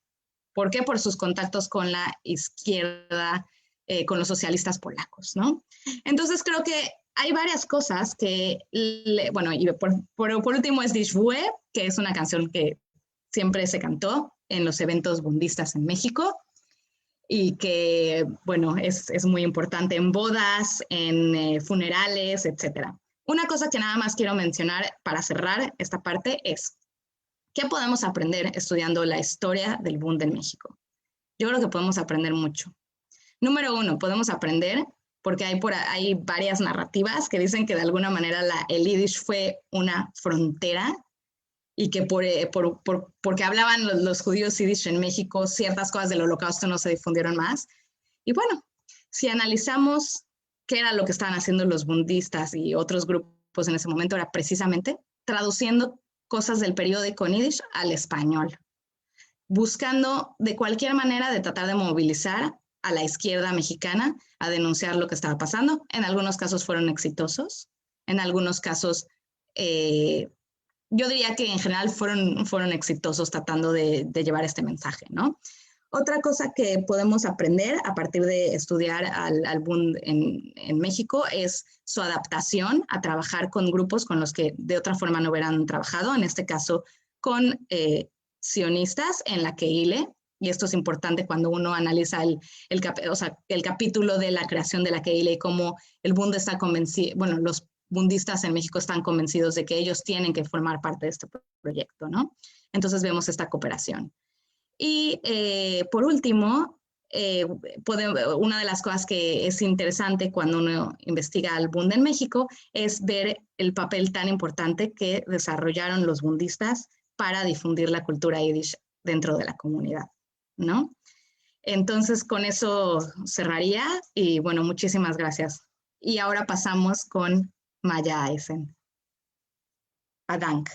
¿Por qué? Por sus contactos con la izquierda, con los socialistas polacos, ¿no? Entonces creo que hay varias cosas que, bueno, y por último es Die Schwue, que es una canción que siempre se cantó en los eventos bundistas en México y que, bueno, es muy importante en bodas, en funerales, etc. Una cosa que nada más quiero mencionar para cerrar esta parte es, ¿qué podemos aprender estudiando la historia del Bund en México? Yo creo que podemos aprender mucho. Número 1, podemos aprender porque hay varias narrativas que dicen que de alguna manera el Yiddish fue una frontera y que porque hablaban los judíos Yiddish en México, ciertas cosas del Holocausto no se difundieron más. Y bueno, si analizamos qué era lo que estaban haciendo los bundistas y otros grupos en ese momento, era precisamente traduciendo cosas del periódico en Yiddish al español, buscando de cualquier manera de tratar de movilizar a la izquierda mexicana a denunciar lo que estaba pasando. En algunos casos fueron exitosos, en algunos casos yo diría que en general fueron exitosos tratando de llevar este mensaje, ¿no? Otra cosa que podemos aprender a partir de estudiar al Bund en México es su adaptación a trabajar con grupos con los que de otra forma no hubieran trabajado, en este caso con sionistas en la Kehile, y esto es importante cuando uno analiza el capítulo de la creación de la Kehile y cómo el Bund está convencido, bueno, los bundistas en México están convencidos de que ellos tienen que formar parte de este proyecto, ¿no? Entonces vemos esta cooperación. Y por último, una de las cosas que es interesante cuando uno investiga al Bund en México es ver el papel tan importante que desarrollaron los bundistas para difundir la cultura yiddish dentro de la comunidad, ¿no? Entonces, con eso cerraría y bueno, muchísimas gracias. Y ahora pasamos con Maya Eisen. Dank.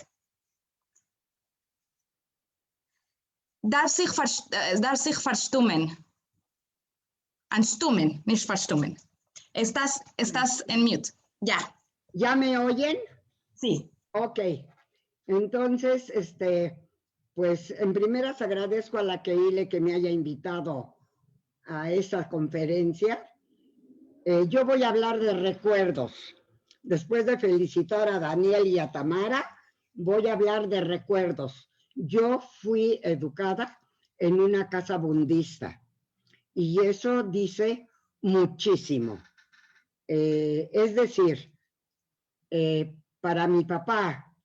Darf sich verstummen. Anstummen, nicht verstummen. Estás en mute. Ya. ¿Ya me oyen? Sí. Ok. Entonces, pues en primeras agradezco a la Kehile que me haya invitado a esta conferencia. Yo voy a hablar de recuerdos. Después de felicitar a Daniel y a Tamara, voy a hablar de recuerdos. Yo fui educada en una casa bundista y eso dice muchísimo. Es decir, para mi papá,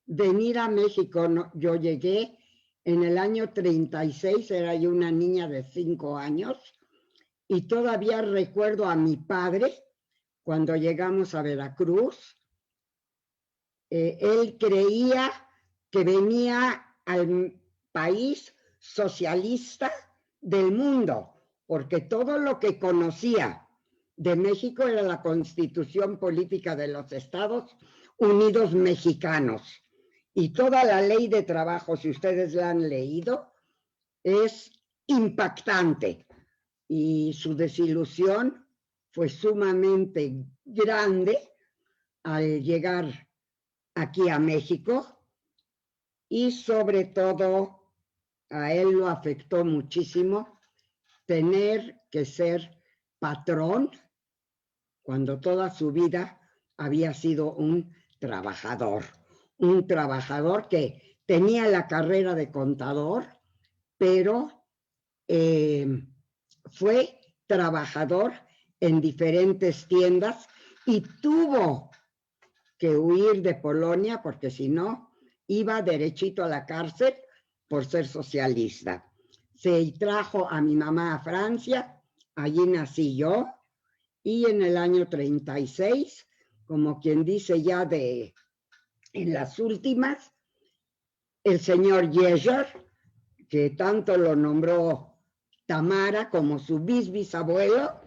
venir a México, yo llegué en el año 36, era yo una niña de 5 años, y todavía recuerdo a mi padre cuando llegamos a Veracruz. Él creía que venía al país socialista del mundo, porque todo lo que conocía de México era la Constitución Política de los Estados Unidos Mexicanos. Y toda la ley de trabajo, si ustedes la han leído, es impactante. Y su desilusión fue sumamente grande al llegar aquí a México. Y sobre todo, a él lo afectó muchísimo tener que ser patrón cuando toda su vida había sido un trabajador que tenía la carrera de contador, pero fue trabajador en diferentes tiendas y tuvo que huir de Polonia porque si no, iba derechito a la cárcel por ser socialista. Se trajo a mi mamá a Francia, allí nací yo, y en el año 36, como quien dice ya en las últimas, el señor Yeger, que tanto lo nombró Tamara como su bisbisabuelo,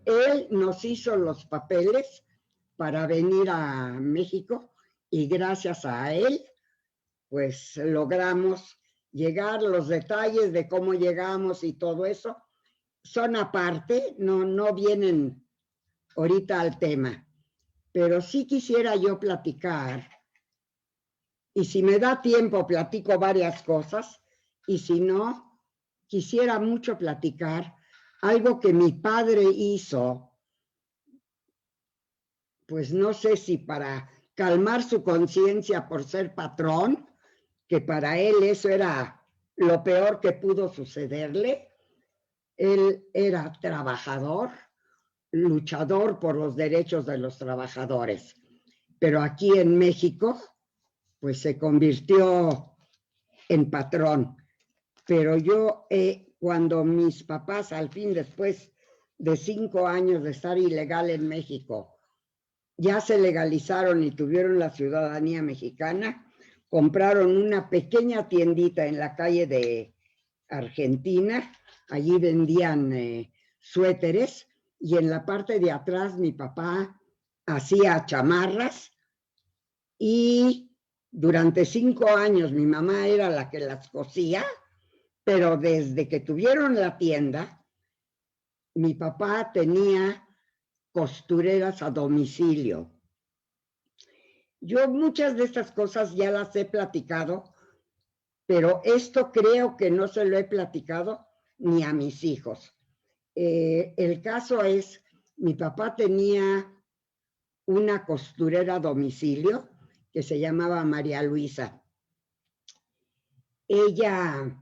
él nos hizo los papeles para venir a México y gracias a él, pues logramos llegar. Los detalles de cómo llegamos y todo eso son aparte, no vienen ahorita al tema, pero sí quisiera yo platicar, y si me da tiempo platico varias cosas, y si no, quisiera mucho platicar algo que mi padre hizo, pues no sé si para calmar su conciencia por ser patrón, que para él eso era lo peor que pudo sucederle. Él era trabajador, luchador por los derechos de los trabajadores, pero aquí en México, pues se convirtió en patrón. Pero yo, cuando mis papás al fin después de 5 años de estar ilegal en México, ya se legalizaron y tuvieron la ciudadanía mexicana, compraron una pequeña tiendita en la calle de Argentina, allí vendían suéteres, y en la parte de atrás mi papá hacía chamarras, y durante 5 años mi mamá era la que las cosía, pero desde que tuvieron la tienda, mi papá tenía costureras a domicilio. Yo muchas de estas cosas ya las he platicado, pero esto creo que no se lo he platicado ni a mis hijos. El caso es, mi papá tenía una costurera a domicilio que se llamaba María Luisa. Ella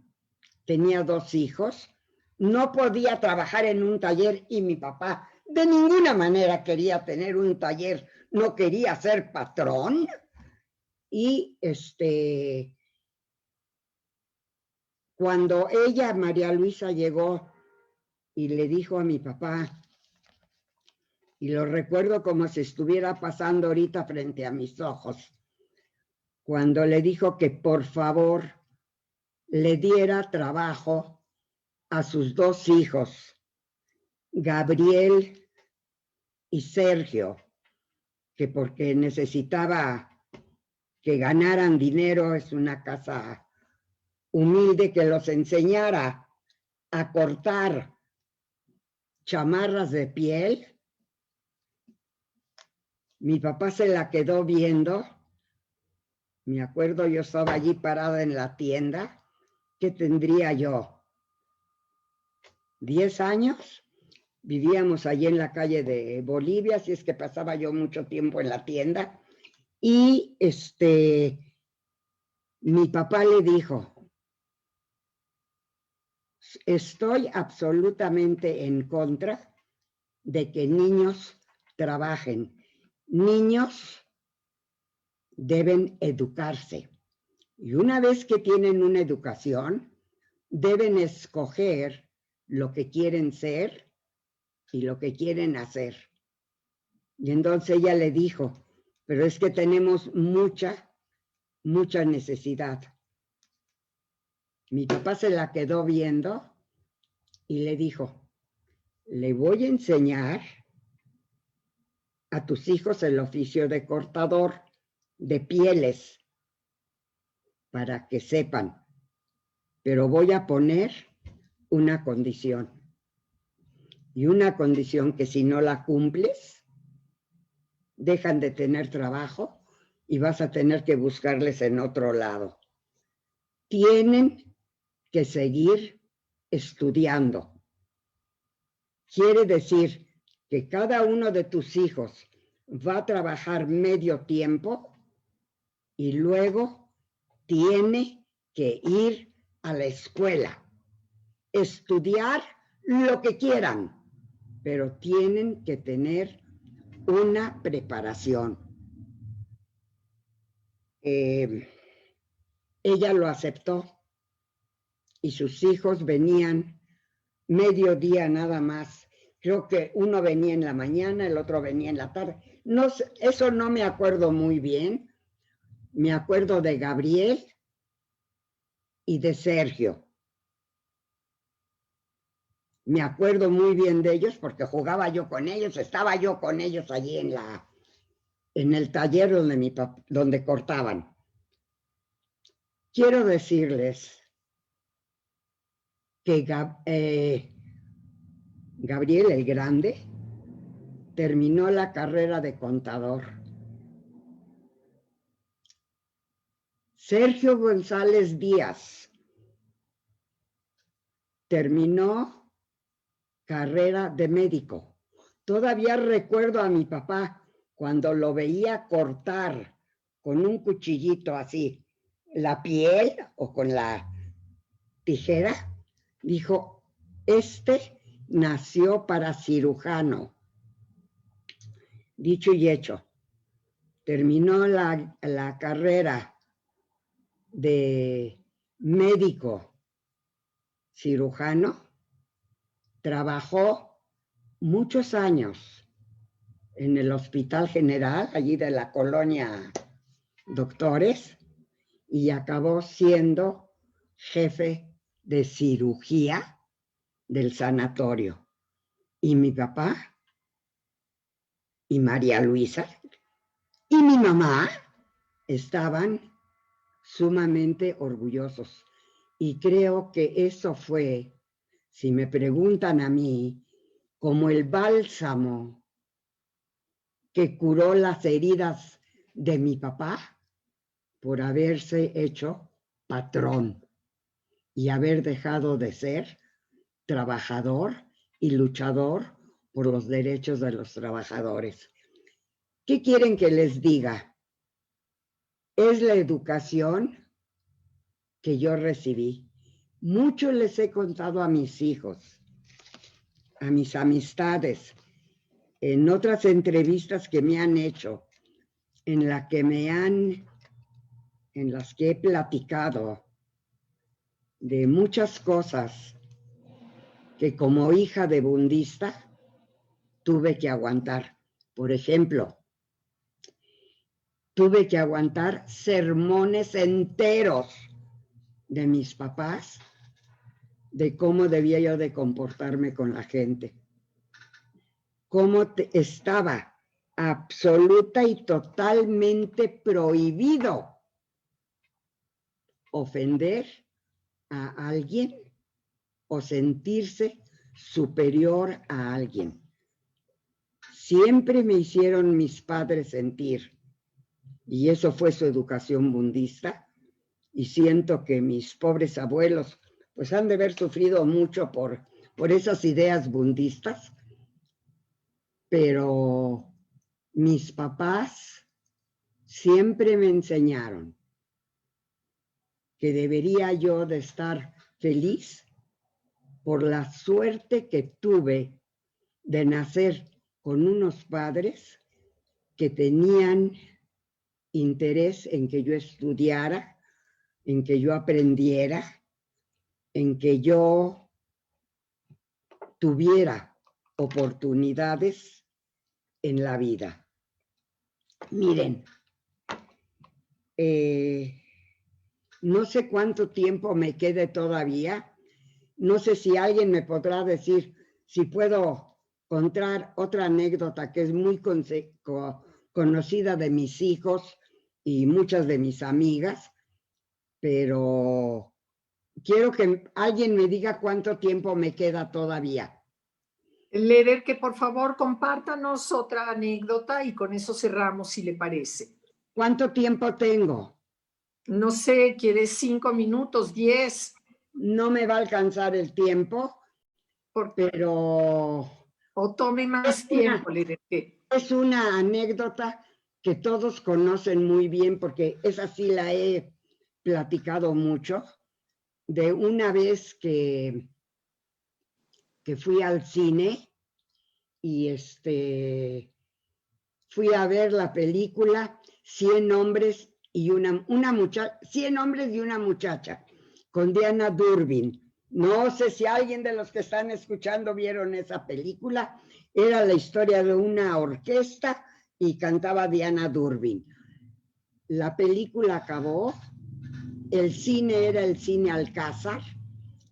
tenía 2 hijos, no podía trabajar en un taller y mi papá de ninguna manera quería tener un taller, no quería ser patrón. Y cuando ella, María Luisa, llegó y le dijo a mi papá, y lo recuerdo como si estuviera pasando ahorita frente a mis ojos, cuando le dijo que por favor le diera trabajo a sus 2 hijos, Gabriel y Sergio, que porque necesitaba que ganaran dinero, es una casa humilde, que los enseñara a cortar chamarras de piel. Mi papá se la quedó viendo. Me acuerdo, yo estaba allí parada en la tienda. ¿Qué tendría yo? 10 años. Vivíamos allí en la calle de Bolivia, así es que pasaba yo mucho tiempo en la tienda. Y mi papá le dijo, estoy absolutamente en contra de que niños trabajen. Niños deben educarse. Y una vez que tienen una educación, deben escoger lo que quieren ser y lo que quieren hacer. Y entonces ella le dijo, pero es que tenemos mucha necesidad. Mi papá se la quedó viendo y le dijo, le voy a enseñar a tus hijos el oficio de cortador de pieles para que sepan, pero voy a poner una condición. Y una condición que si no la cumples, dejan de tener trabajo y vas a tener que buscarles en otro lado. Tienen que seguir estudiando. Quiere decir que cada uno de tus hijos va a trabajar medio tiempo y luego tiene que ir a la escuela, estudiar lo que quieran, pero tienen que tener una preparación. Ella lo aceptó y sus hijos venían mediodía nada más. Creo que uno venía en la mañana, el otro venía en la tarde. No sé, eso no me acuerdo muy bien. Me acuerdo de Gabriel y de Sergio. Me acuerdo muy bien de ellos porque jugaba yo con ellos, estaba yo con ellos allí en el taller donde cortaban. Quiero decirles que Gabriel el Grande terminó la carrera de contador. Sergio González Díaz terminó carrera de médico. Todavía recuerdo a mi papá cuando lo veía cortar con un cuchillito así la piel o con la tijera, dijo, nació para cirujano. Dicho y hecho, terminó la carrera de médico cirujano, trabajó muchos años en el Hospital General, allí de la colonia Doctores, y acabó siendo jefe de cirugía del sanatorio. Y mi papá y María Luisa y mi mamá estaban sumamente orgullosos. Y creo que eso fue, si me preguntan a mí, como el bálsamo que curó las heridas de mi papá por haberse hecho patrón y haber dejado de ser trabajador y luchador por los derechos de los trabajadores. ¿Qué quieren que les diga? Es la educación que yo recibí. Mucho les he contado a mis hijos, a mis amistades, en otras entrevistas que me han hecho, en las que he platicado de muchas cosas que como hija de bundista tuve que aguantar. Por ejemplo, tuve que aguantar sermones enteros de mis papás de cómo debía yo de comportarme con la gente. Cómo estaba absoluta y totalmente prohibido ofender a alguien o sentirse superior a alguien. Siempre me hicieron mis padres sentir, y eso fue su educación bundista, y siento que mis pobres abuelos pues han de haber sufrido mucho por esas ideas bundistas, pero mis papás siempre me enseñaron que debería yo de estar feliz por la suerte que tuve de nacer con unos padres que tenían interés en que yo estudiara, en que yo aprendiera, en que yo tuviera oportunidades en la vida. Miren, no sé cuánto tiempo me quede todavía. No sé si alguien me podrá decir si puedo contar otra anécdota que es muy conocida de mis hijos y muchas de mis amigas, pero quiero que alguien me diga cuánto tiempo me queda todavía. Leder, que por favor compártanos otra anécdota y con eso cerramos, si le parece. ¿Cuánto tiempo tengo? No sé, ¿quieres 5 minutos, 10? No me va a alcanzar el tiempo, pero... O tome más tiempo, Leder. Es una anécdota que todos conocen muy bien, porque esa sí la he platicado mucho, de una vez que fui al cine y fui a ver la película 100 hombres y una muchacha, con Diana Durbin. No sé si alguien de los que están escuchando vieron esa película. Era la historia de una orquesta y cantaba Diana Durbin. La película acabó, el cine era el cine Alcázar,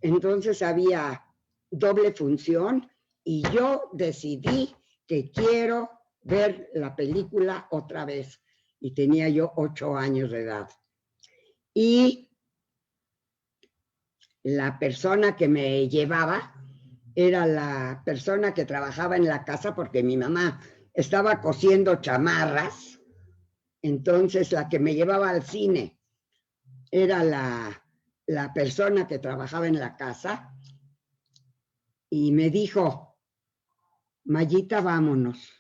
entonces había doble función y yo decidí que quiero ver la película otra vez. Y tenía yo 8 años de edad. Y la persona que me llevaba era la persona que trabajaba en la casa, porque mi mamá estaba cosiendo chamarras. Entonces la que me llevaba al cine era la persona que trabajaba en la casa, y me dijo: Mayita, vámonos.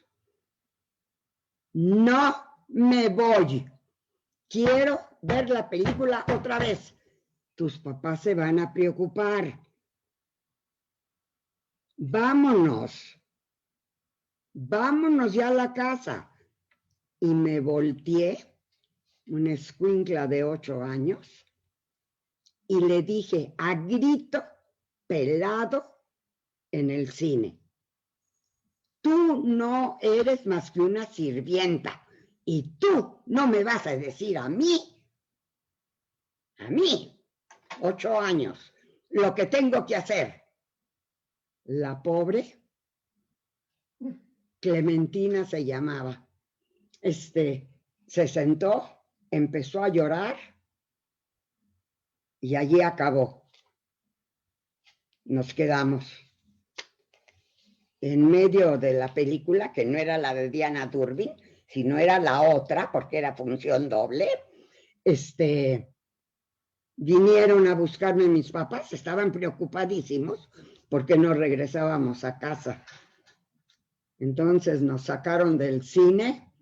No me voy. Quiero ver la película otra vez. Tus papás se van a preocupar. Vámonos. Vámonos ya a la casa. Y me volteé, una escuincla de 8 años, y le dije a grito pelado en el cine: tú no eres más que una sirvienta y tú no me vas a decir a mí, 8 años, lo que tengo que hacer. La pobre Clementina se llamaba. Se sentó, empezó a llorar y allí acabó. Nos quedamos en medio de la película, que no era la de Diana Durbin, sino era la otra, porque era función doble. Vinieron a buscarme mis papás, estaban preocupadísimos porque no regresábamos a casa. Entonces nos sacaron del cine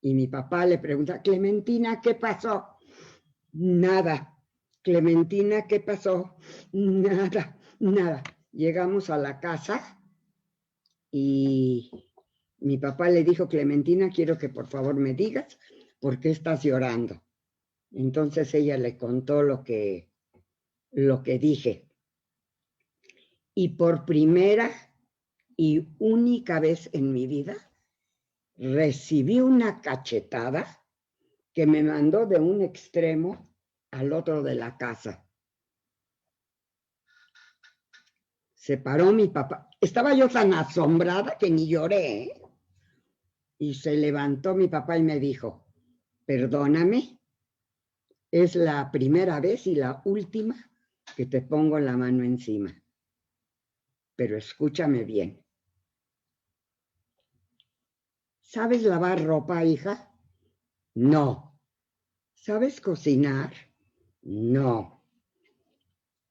y mi papá le pregunta, Clementina, ¿qué pasó? Nada. Clementina, ¿qué pasó? Nada, nada. Llegamos a la casa y mi papá le dijo, Clementina, quiero que por favor me digas por qué estás llorando. Entonces ella le contó lo que dije. Y por primera y única vez en mi vida, recibí una cachetada que me mandó de un extremo al otro de la casa. Se paró mi papá. Estaba yo tan asombrada que ni lloré, ¿eh? Y se levantó mi papá y me dijo, perdóname, es la primera vez y la última que te pongo la mano encima. Pero escúchame bien. ¿Sabes lavar ropa, hija? No. ¿Sabes cocinar? No.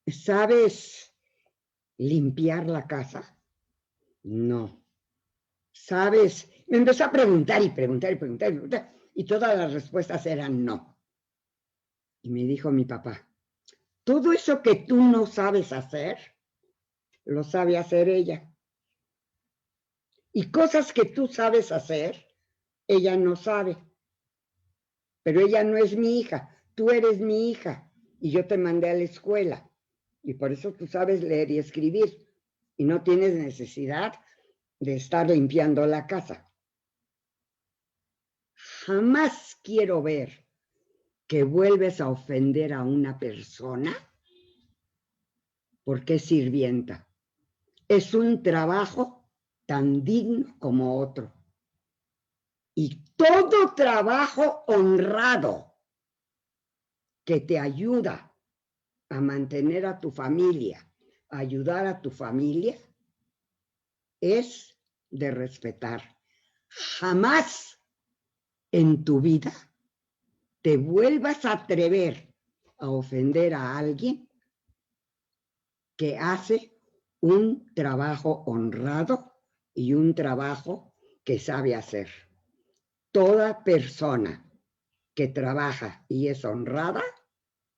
¿Sabes limpiar la casa? No. ¿Sabes? Me empezó a preguntar y preguntar y preguntar y preguntar, y todas las respuestas eran no. Y me dijo mi papá, todo eso que tú no sabes hacer, lo sabe hacer ella. Y cosas que tú sabes hacer, ella no sabe. Pero ella no es mi hija, tú eres mi hija y yo te mandé a la escuela. Y por eso tú sabes leer y escribir y no tienes necesidad de estar limpiando la casa. Jamás quiero ver que vuelves a ofender a una persona porque es sirvienta. Es un trabajo tan digno como otro. Y todo trabajo honrado que te ayuda a mantener a tu familia, a ayudar a tu familia, es de respetar. Jamás en tu vida te vuelvas a atrever a ofender a alguien que hace un trabajo honrado y un trabajo que sabe hacer. Toda persona que trabaja y es honrada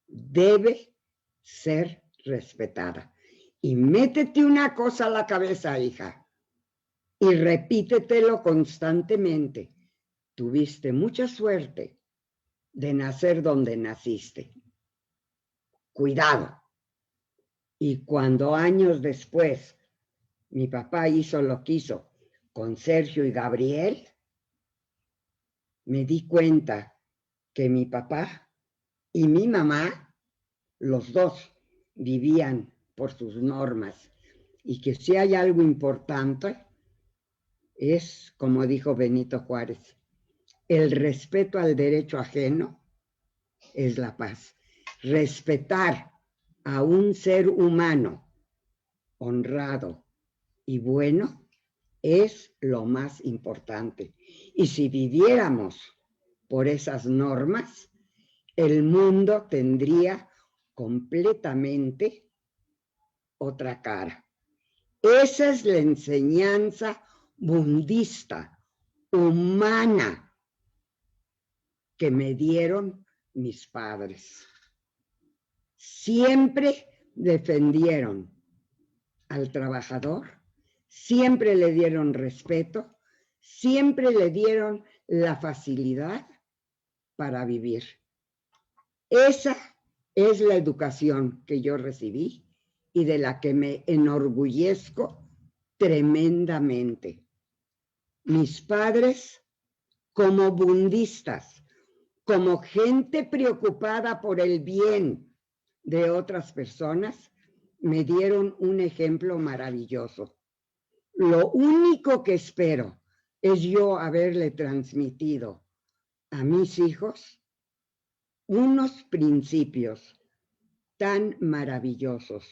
debe ser respetada. Y métete una cosa a la cabeza, hija, y repítetelo constantemente. Tuviste mucha suerte de nacer donde naciste. Cuidado. Y cuando años después mi papá hizo lo que hizo con Sergio y Gabriel, me di cuenta que mi papá y mi mamá, los dos, vivían por sus normas y que si hay algo importante es, como dijo Benito Juárez, el respeto al derecho ajeno es la paz. Respetar a un ser humano honrado y bueno es lo más importante. Y si viviéramos por esas normas, el mundo tendría completamente otra cara. Esa es la enseñanza budista, humana, que me dieron mis padres. Siempre defendieron al trabajador, siempre le dieron respeto, siempre le dieron la facilidad para vivir. Esa es la educación que yo recibí y de la que me enorgullezco tremendamente. Mis padres, como bundistas, como gente preocupada por el bien de otras personas, me dieron un ejemplo maravilloso. Lo único que espero es yo haberle transmitido a mis hijos unos principios tan maravillosos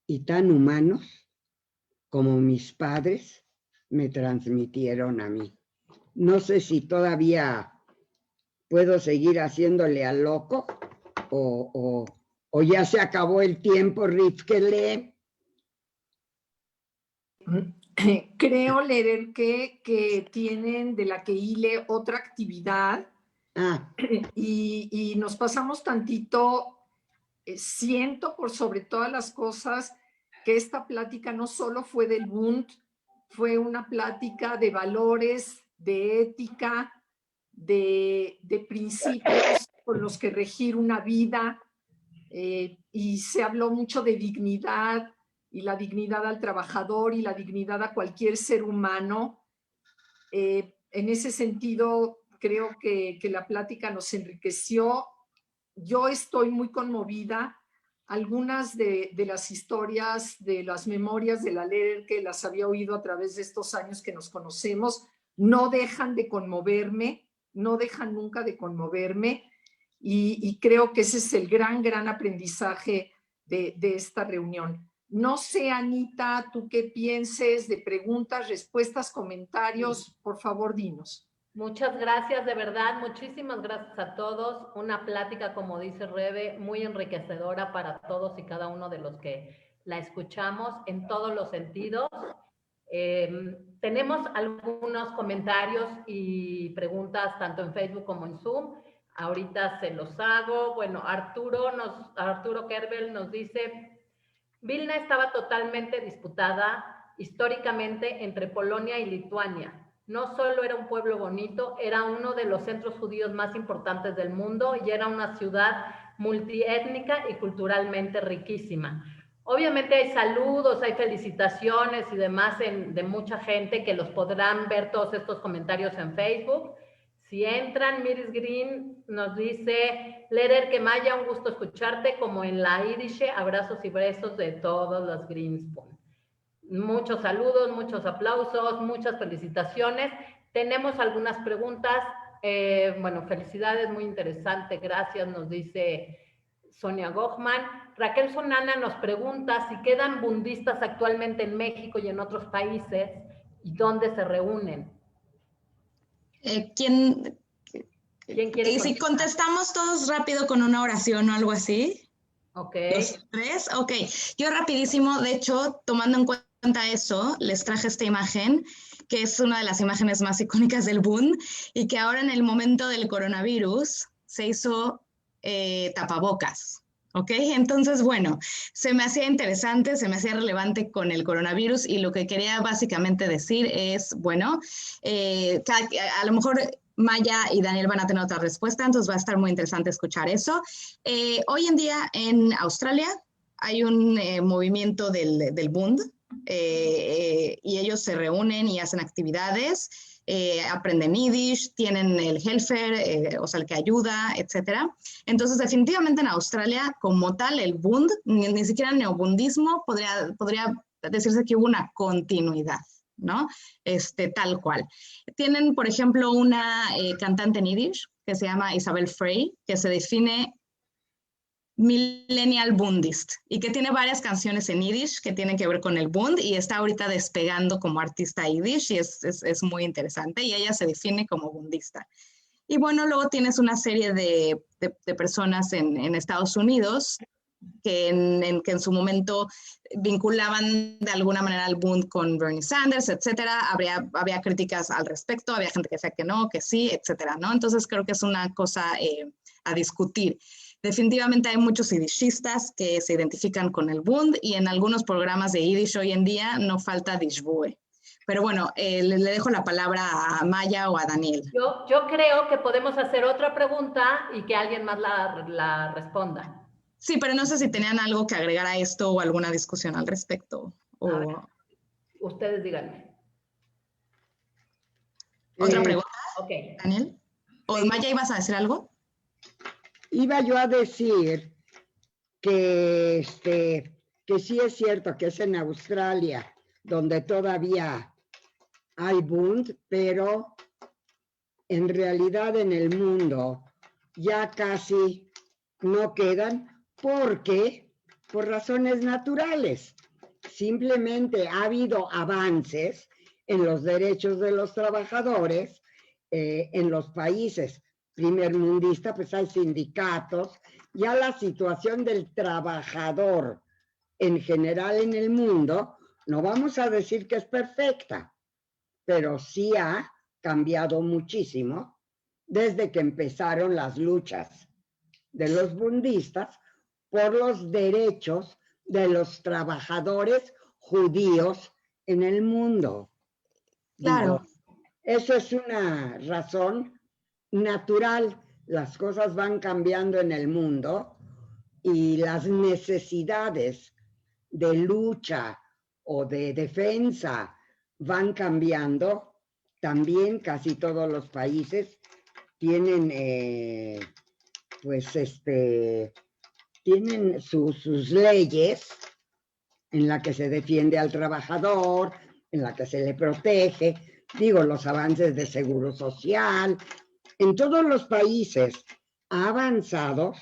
y tan humanos como mis padres me transmitieron a mí. No sé si todavía puedo seguir haciéndole al loco o ya se acabó el tiempo, Rifkele. Creo leer que tienen de la Keile otra actividad y nos pasamos tantito. Siento por sobre todas las cosas que esta plática no solo fue del Bund, fue una plática de valores, de ética, de principios con los que regir una vida, y se habló mucho de dignidad y la dignidad al trabajador y la dignidad a cualquier ser humano. En ese sentido, creo que la plática nos enriqueció. Yo estoy muy conmovida. Algunas de las historias, de las memorias de la LER, que las había oído a través de estos años que nos conocemos, no dejan de conmoverme, no dejan nunca de conmoverme, y creo que ese es el gran aprendizaje de esta reunión. No sé, Anita, tú qué pienses de preguntas, respuestas, comentarios, por favor, dinos. Muchas gracias, de verdad, muchísimas gracias a todos. Una plática, como dice Rebe, muy enriquecedora para todos y cada uno de los que la escuchamos en todos los sentidos. Tenemos algunos comentarios y preguntas tanto en Facebook como en Zoom. Ahorita se los hago. Bueno, Arturo Kerbel nos dice: Vilna estaba totalmente disputada históricamente entre Polonia y Lituania. No solo era un pueblo bonito, era uno de los centros judíos más importantes del mundo y era una ciudad multiétnica y culturalmente riquísima. Obviamente hay saludos, hay felicitaciones y demás de mucha gente que los podrán ver todos estos comentarios en Facebook. Si entran, Miris Green nos dice: Leder que Maya, un gusto escucharte, como en la Yiddish, abrazos y besos de todos los Greenspoon. Muchos saludos, muchos aplausos, muchas felicitaciones. Tenemos algunas preguntas. Bueno, felicidades, muy interesante, gracias, nos dice Sonia Gochman. Raquel Sonana nos pregunta si quedan bundistas actualmente en México y en otros países y dónde se reúnen. ¿Quién quiere contestar? Si contestamos todos rápido con una oración o algo así. Ok. ¿Los tres? Ok. Yo rapidísimo, de hecho, tomando en cuenta eso, les traje esta imagen, que es una de las imágenes más icónicas del Bund, y que ahora en el momento del coronavirus se hizo tapabocas. ¿Ok? Entonces, bueno, se me hacía interesante, se me hacía relevante con el coronavirus, y lo que quería básicamente decir es, bueno, a lo mejor Maya y Daniel van a tener otra respuesta, entonces va a estar muy interesante escuchar eso. Hoy en día en Australia hay un movimiento del Bund, y ellos se reúnen y hacen actividades, aprenden Yiddish, tienen el helfer, o sea, el que ayuda, etc. Entonces, definitivamente en Australia, como tal, el Bund, ni siquiera el neobundismo, podría decirse que hubo una continuidad, ¿no? Tal cual. Tienen, por ejemplo, una cantante en Yiddish que se llama Isabel Frey, que se define Millennial Bundist y que tiene varias canciones en Yiddish que tienen que ver con el Bund y está ahorita despegando como artista Yiddish y es muy interesante, y ella se define como bundista. Y bueno, luego tienes una serie de personas en Estados Unidos que en su momento vinculaban de alguna manera al Bund con Bernie Sanders, etcétera. Había críticas al respecto, había gente que decía que no, que sí, etcétera, ¿no? Entonces creo que es una cosa a discutir. Definitivamente hay muchos yiddishistas que se identifican con el Bund, y en algunos programas de Yiddish hoy en día no falta Dishbue. Pero bueno, le dejo la palabra a Maya o a Daniel. Yo creo que podemos hacer otra pregunta y que alguien más la responda. Sí, pero no sé si tenían algo que agregar a esto o alguna discusión al respecto. Ustedes díganme. ¿Otra pregunta, Ok. Daniel? ¿O Maya ibas a decir algo? Iba yo a decir que sí es cierto que es en Australia donde todavía hay Bund, pero en realidad en el mundo ya casi no quedan porque por razones naturales. Simplemente ha habido avances en los derechos de los trabajadores en los países primermundistas, pues hay sindicatos, ya la situación del trabajador en general en el mundo, no vamos a decir que es perfecta, pero sí ha cambiado muchísimo desde que empezaron las luchas de los bundistas por los derechos de los trabajadores judíos en el mundo. Claro. Digo, eso es una razón natural. Las cosas van cambiando en el mundo y las necesidades de lucha o de defensa van cambiando. También casi todos los países tienen, tienen sus leyes en la que se defiende al trabajador, en la que se le protege, digo, los avances de seguro social. En todos los países avanzados,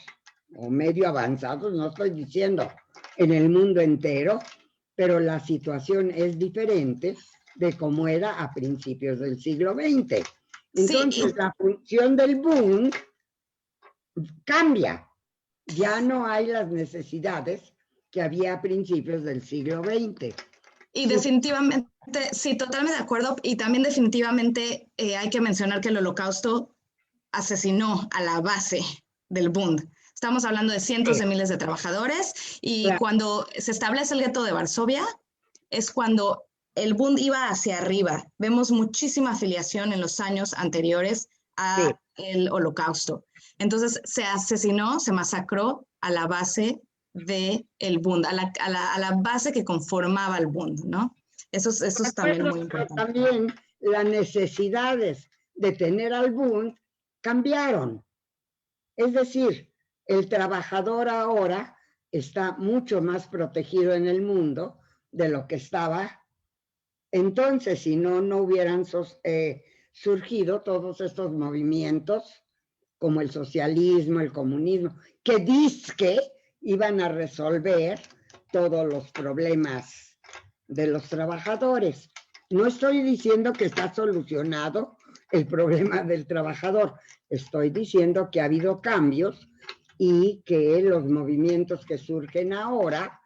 o medio avanzados, no estoy diciendo en el mundo entero, pero la situación es diferente de cómo era a principios del siglo XX. Entonces, la función del Bund cambia. Ya no hay las necesidades que había a principios del siglo XX. Y definitivamente, sí, totalmente de acuerdo. Y también definitivamente hay que mencionar que el Holocausto asesinó a la base del Bund. Estamos hablando de cientos de miles de trabajadores y cuando se establece el gueto de Varsovia es cuando el Bund iba hacia arriba. Vemos muchísima afiliación en los años anteriores al Holocausto. Entonces se asesinó, se masacró a la base del Bund, a la base que conformaba el Bund, ¿no? Eso es también muy importante. También las necesidades de tener al Bund cambiaron. Es decir, el trabajador ahora está mucho más protegido en el mundo de lo que estaba entonces, si no hubieran surgido todos estos movimientos como el socialismo, el comunismo, que dizque iban a resolver todos los problemas de los trabajadores. No estoy diciendo que está solucionado el problema del trabajador, estoy diciendo que ha habido cambios y que los movimientos que surgen ahora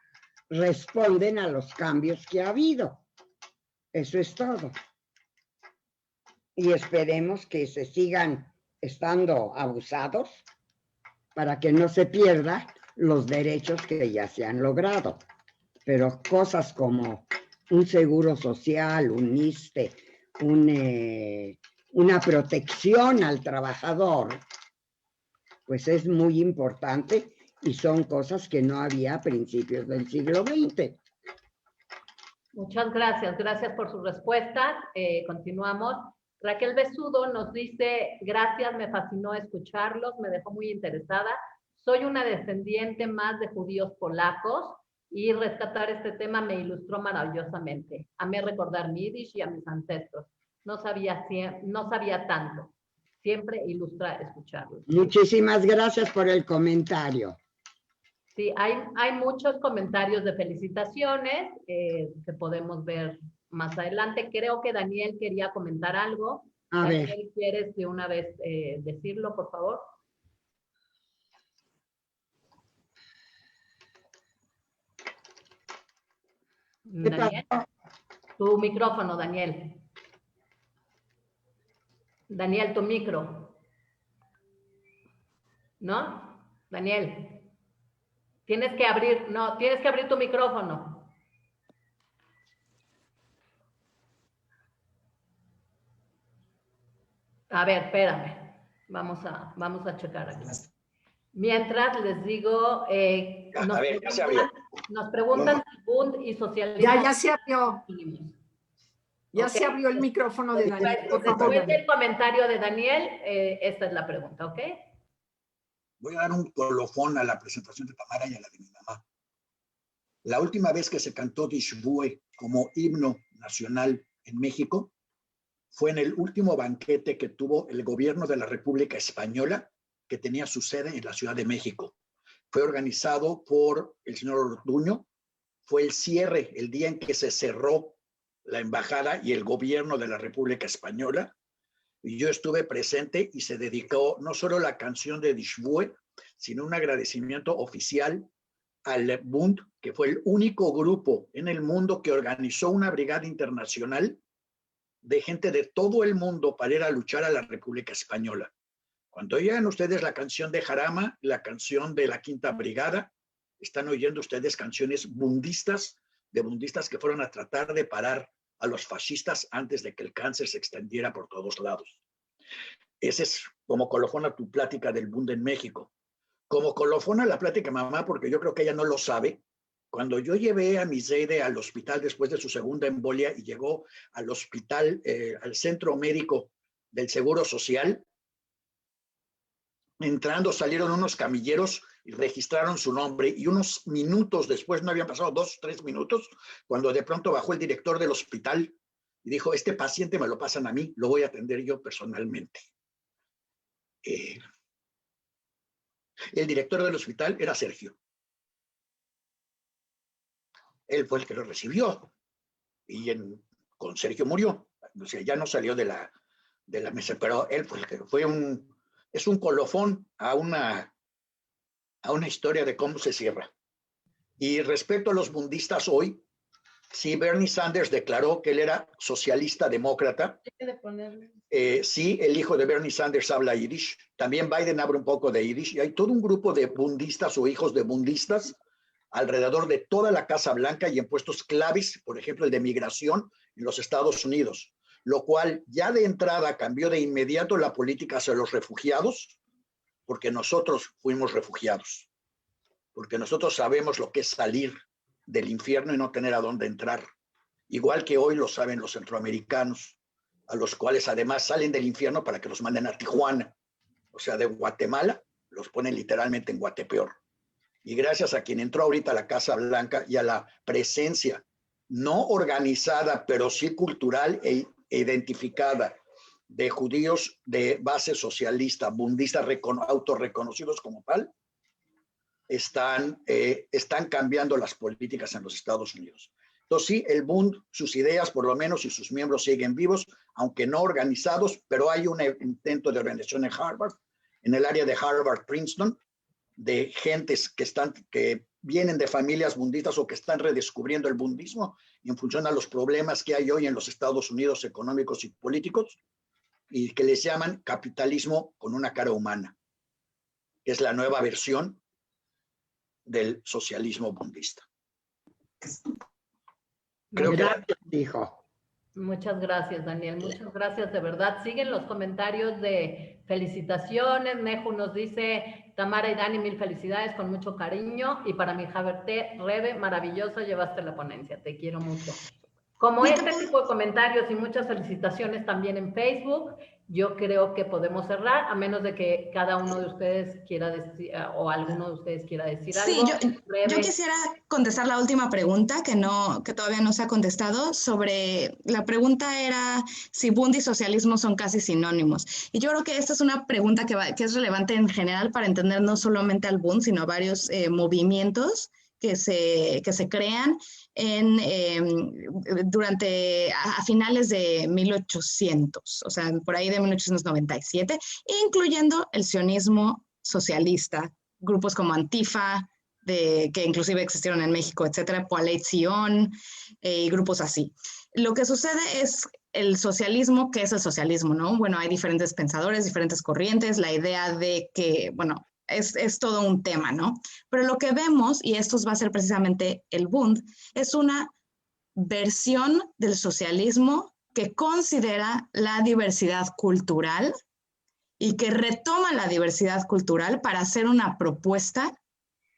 responden a los cambios que ha habido. Eso es todo. Y esperemos que se sigan estando abusados para que no se pierdan los derechos que ya se han logrado. Pero cosas como un seguro social, un ISSSTE, una protección al trabajador, pues es muy importante y son cosas que no había a principios del siglo XX. Muchas gracias, gracias por sus respuestas. Continuamos. Raquel Besudo nos dice, gracias, me fascinó escucharlos, me dejó muy interesada. Soy una descendiente más de judíos polacos y rescatar este tema me ilustró maravillosamente. Amé recordar mi Yiddish y a mis ancestros. No sabía tanto. Siempre ilustra escucharlos. Muchísimas gracias por el comentario. Sí, hay muchos comentarios de felicitaciones que podemos ver más adelante. Creo que Daniel quería comentar algo. A ver. Daniel, ¿quieres de una vez decirlo, por favor? Daniel, tu micrófono, Daniel. Daniel, tu micro. ¿No? Daniel. Tienes que abrir tu micrófono. A ver, espérame. Vamos a checar aquí. Mientras les digo, nos preguntan si Bund y socialismo. Ya se abrió. Ya Ok. se abrió el micrófono de Daniel. Por favor, Después Daniel. del comentario de Daniel, esta es la pregunta, ¿ok? Voy a dar un colofón a la presentación de Tamara y a la de mi mamá. La última vez que se cantó Dishbue como himno nacional en México fue en el último banquete que tuvo el gobierno de la República Española, que tenía su sede en la Ciudad de México. Fue organizado por el señor Orduño. Fue el cierre, el día en que se cerró la embajada y el gobierno de la República Española. Y yo estuve presente y se dedicó no solo la canción de Dishbue, sino un agradecimiento oficial al Bund, que fue el único grupo en el mundo que organizó una brigada internacional de gente de todo el mundo para ir a luchar a la República Española. Cuando oigan ustedes la canción de Jarama, la canción de la Quinta Brigada, están oyendo ustedes canciones bundistas, de bundistas que fueron a tratar de parar a los fascistas antes de que el cáncer se extendiera por todos lados. Ese es como colofón a tu plática del Bund en México. Como colofón a la plática mamá, porque yo creo que ella no lo sabe, cuando yo llevé a mi Zeide al hospital después de su segunda embolia y llegó al hospital, al centro médico del Seguro Social, entrando salieron unos camilleros y registraron su nombre y unos minutos después, no habían pasado 2 o 3 minutos, cuando de pronto bajó el director del hospital y dijo, este paciente me lo pasan a mí, lo voy a atender yo personalmente. El director del hospital era Sergio. Él fue el que lo recibió y con Sergio murió. O sea, ya no salió de la mesa, pero él fue el que es un colofón a una historia de cómo se cierra. Y respecto a los bundistas hoy, sí, Bernie Sanders declaró que él era socialista demócrata. Sí, el hijo de Bernie Sanders habla yiddish. También Biden habla un poco de yiddish. Y hay todo un grupo de bundistas o hijos de bundistas alrededor de toda la Casa Blanca y en puestos claves, por ejemplo, el de migración en los Estados Unidos, lo cual ya de entrada cambió de inmediato la política hacia los refugiados, porque nosotros fuimos refugiados, porque nosotros sabemos lo que es salir del infierno y no tener a dónde entrar, igual que hoy lo saben los centroamericanos, a los cuales además salen del infierno para que los manden a Tijuana, o sea, de Guatemala los ponen literalmente en Guatepeor. Y gracias a quien entró ahorita a la Casa Blanca y a la presencia no organizada, pero sí cultural e identificada de judíos de base socialista, bundista, autorreconocidos como tal, están cambiando las políticas en los Estados Unidos. Entonces sí, el Bund, sus ideas por lo menos y sus miembros siguen vivos, aunque no organizados, pero hay un intento de organización en Harvard, en el área de Harvard-Princeton, de gentes que vienen de familias bundistas o que están redescubriendo el bundismo en función a los problemas que hay hoy en los Estados Unidos económicos y políticos y que les llaman capitalismo con una cara humana, que es la nueva versión del socialismo bundista. Gracias, hijo. Muchas gracias, Daniel. Muchas gracias, de verdad. Siguen los comentarios de felicitaciones. Neju nos dice, Tamara y Dani, mil felicidades, con mucho cariño. Y para mi Javerte, Rebe, maravilloso, llevaste la ponencia. Te quiero mucho. Como este tipo de comentarios y muchas felicitaciones también en Facebook, yo creo que podemos cerrar, a menos de que cada uno de ustedes quiera decir, o alguno de ustedes quiera decir algo. Sí, yo quisiera contestar la última pregunta que todavía no se ha contestado. La pregunta era si Bund y socialismo son casi sinónimos. Y yo creo que esta es una pregunta que es relevante en general para entender no solamente al Bund, sino a varios movimientos que se crean a finales de 1800, o sea, por ahí de 1897, incluyendo el sionismo socialista, grupos como Antifa, que inclusive existieron en México, etcétera, Poalet Zion, y grupos así. Lo que sucede es el socialismo, ¿qué es el socialismo, no? Bueno, hay diferentes pensadores, diferentes corrientes, la idea de que, bueno, es todo un tema, ¿no? Pero lo que vemos, y esto va a ser precisamente el Bund, es una versión del socialismo que considera la diversidad cultural y que retoma la diversidad cultural para hacer una propuesta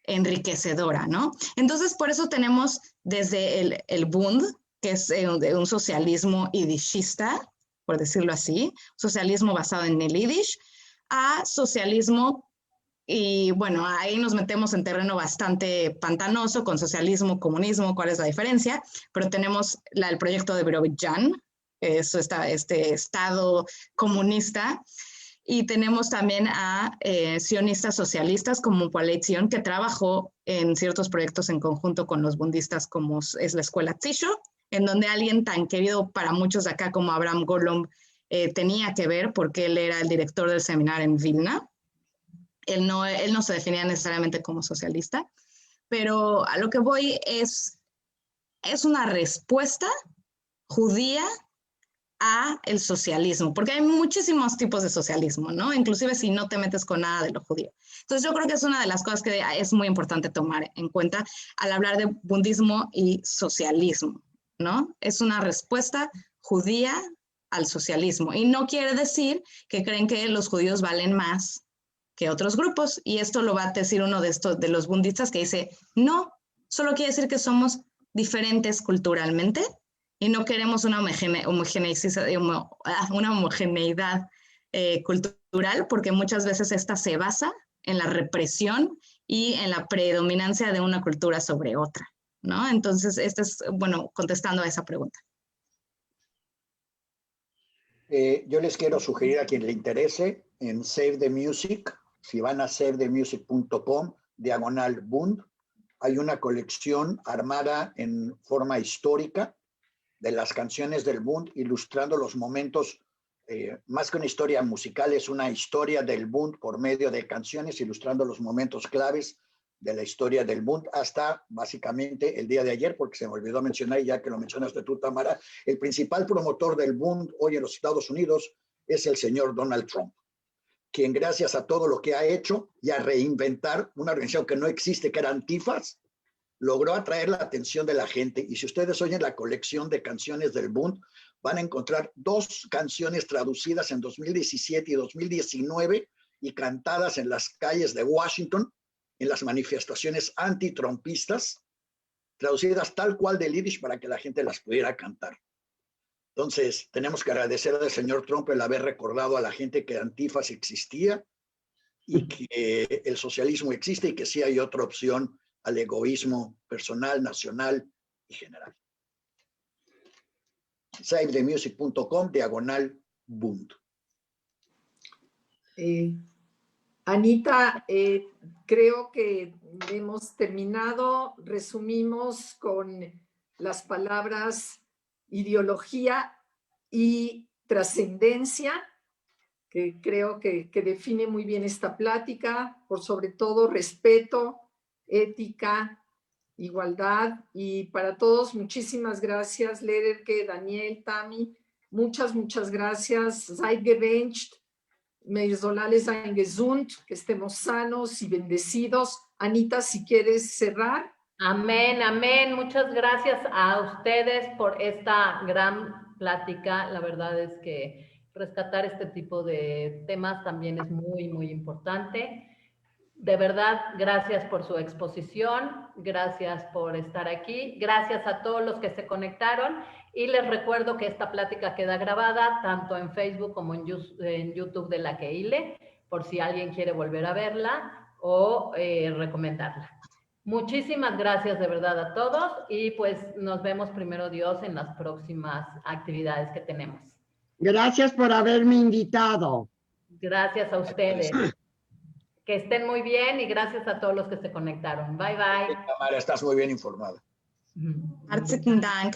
enriquecedora, ¿no? Entonces, por eso tenemos desde el Bund, que es de un socialismo yiddishista, por decirlo así, socialismo basado en el yiddish, a socialismo, y bueno, ahí nos metemos en terreno bastante pantanoso con socialismo, comunismo, cuál es la diferencia, pero tenemos el proyecto de Birobidzhan, este estado comunista, y tenemos también a sionistas socialistas como Poalei Zion, que trabajó en ciertos proyectos en conjunto con los bundistas, como es la escuela Tzisho, en donde alguien tan querido para muchos de acá como Abraham Golomb tenía que ver, porque él era el director del seminario en Vilna. Él no se definía necesariamente como socialista, pero a lo que voy es una respuesta judía a el socialismo, porque hay muchísimos tipos de socialismo, ¿no? Inclusive si no te metes con nada de lo judío. Entonces yo creo que es una de las cosas que es muy importante tomar en cuenta al hablar de bundismo y socialismo, ¿no? Es una respuesta judía al socialismo, y no quiere decir que creen que los judíos valen más que otros grupos, y esto lo va a decir uno de los bundistas, que dice, no, solo quiere decir que somos diferentes culturalmente y no queremos una homogeneidad cultural, porque muchas veces esta se basa en la represión y en la predominancia de una cultura sobre otra, ¿no? Entonces, bueno, contestando a esa pregunta. Yo les quiero sugerir a quien le interese en Save the Music, si van a savethemusic.com/Bund, hay una colección armada en forma histórica de las canciones del Bund, ilustrando los momentos, más que una historia musical, es una historia del Bund por medio de canciones, ilustrando los momentos claves de la historia del Bund hasta básicamente el día de ayer, porque se me olvidó mencionar, ya que lo mencionaste tú, Tamara, el principal promotor del Bund hoy en los Estados Unidos es el señor Donald Trump, quien gracias a todo lo que ha hecho y a reinventar una organización que no existe, que era Antifas, logró atraer la atención de la gente. Y si ustedes oyen la colección de canciones del Bund, van a encontrar 2 canciones traducidas en 2017 y 2019 y cantadas en las calles de Washington, en las manifestaciones antitrumpistas, traducidas tal cual del yiddish para que la gente las pudiera cantar. Entonces, tenemos que agradecer al señor Trump el haber recordado a la gente que Antifas existía y que el socialismo existe y que sí hay otra opción al egoísmo personal, nacional y general. savethemusic.com/Bund. Anita, creo que hemos terminado, resumimos con las palabras ideología y trascendencia, que creo que define muy bien esta plática, por sobre todo respeto, ética, igualdad, y para todos muchísimas gracias, Lederke, Daniel, Tami, muchas gracias, seid gebencht, Meir Solales seien gesund, que estemos sanos y bendecidos. Anita, si quieres cerrar. Amén, amén. Muchas gracias a ustedes por esta gran plática. La verdad es que rescatar este tipo de temas también es muy, muy importante. De verdad, gracias por su exposición, gracias por estar aquí, gracias a todos los que se conectaron, y les recuerdo que esta plática queda grabada tanto en Facebook como en YouTube de La Kehileh, por si alguien quiere volver a verla o recomendarla. Muchísimas gracias de verdad a todos, y pues nos vemos primero Dios en las próximas actividades que tenemos. Gracias por haberme invitado. Gracias a ustedes. Que estén muy bien y gracias a todos los que se conectaron. Bye, bye. Tamara, estás muy bien informada. Herzlichen Dank.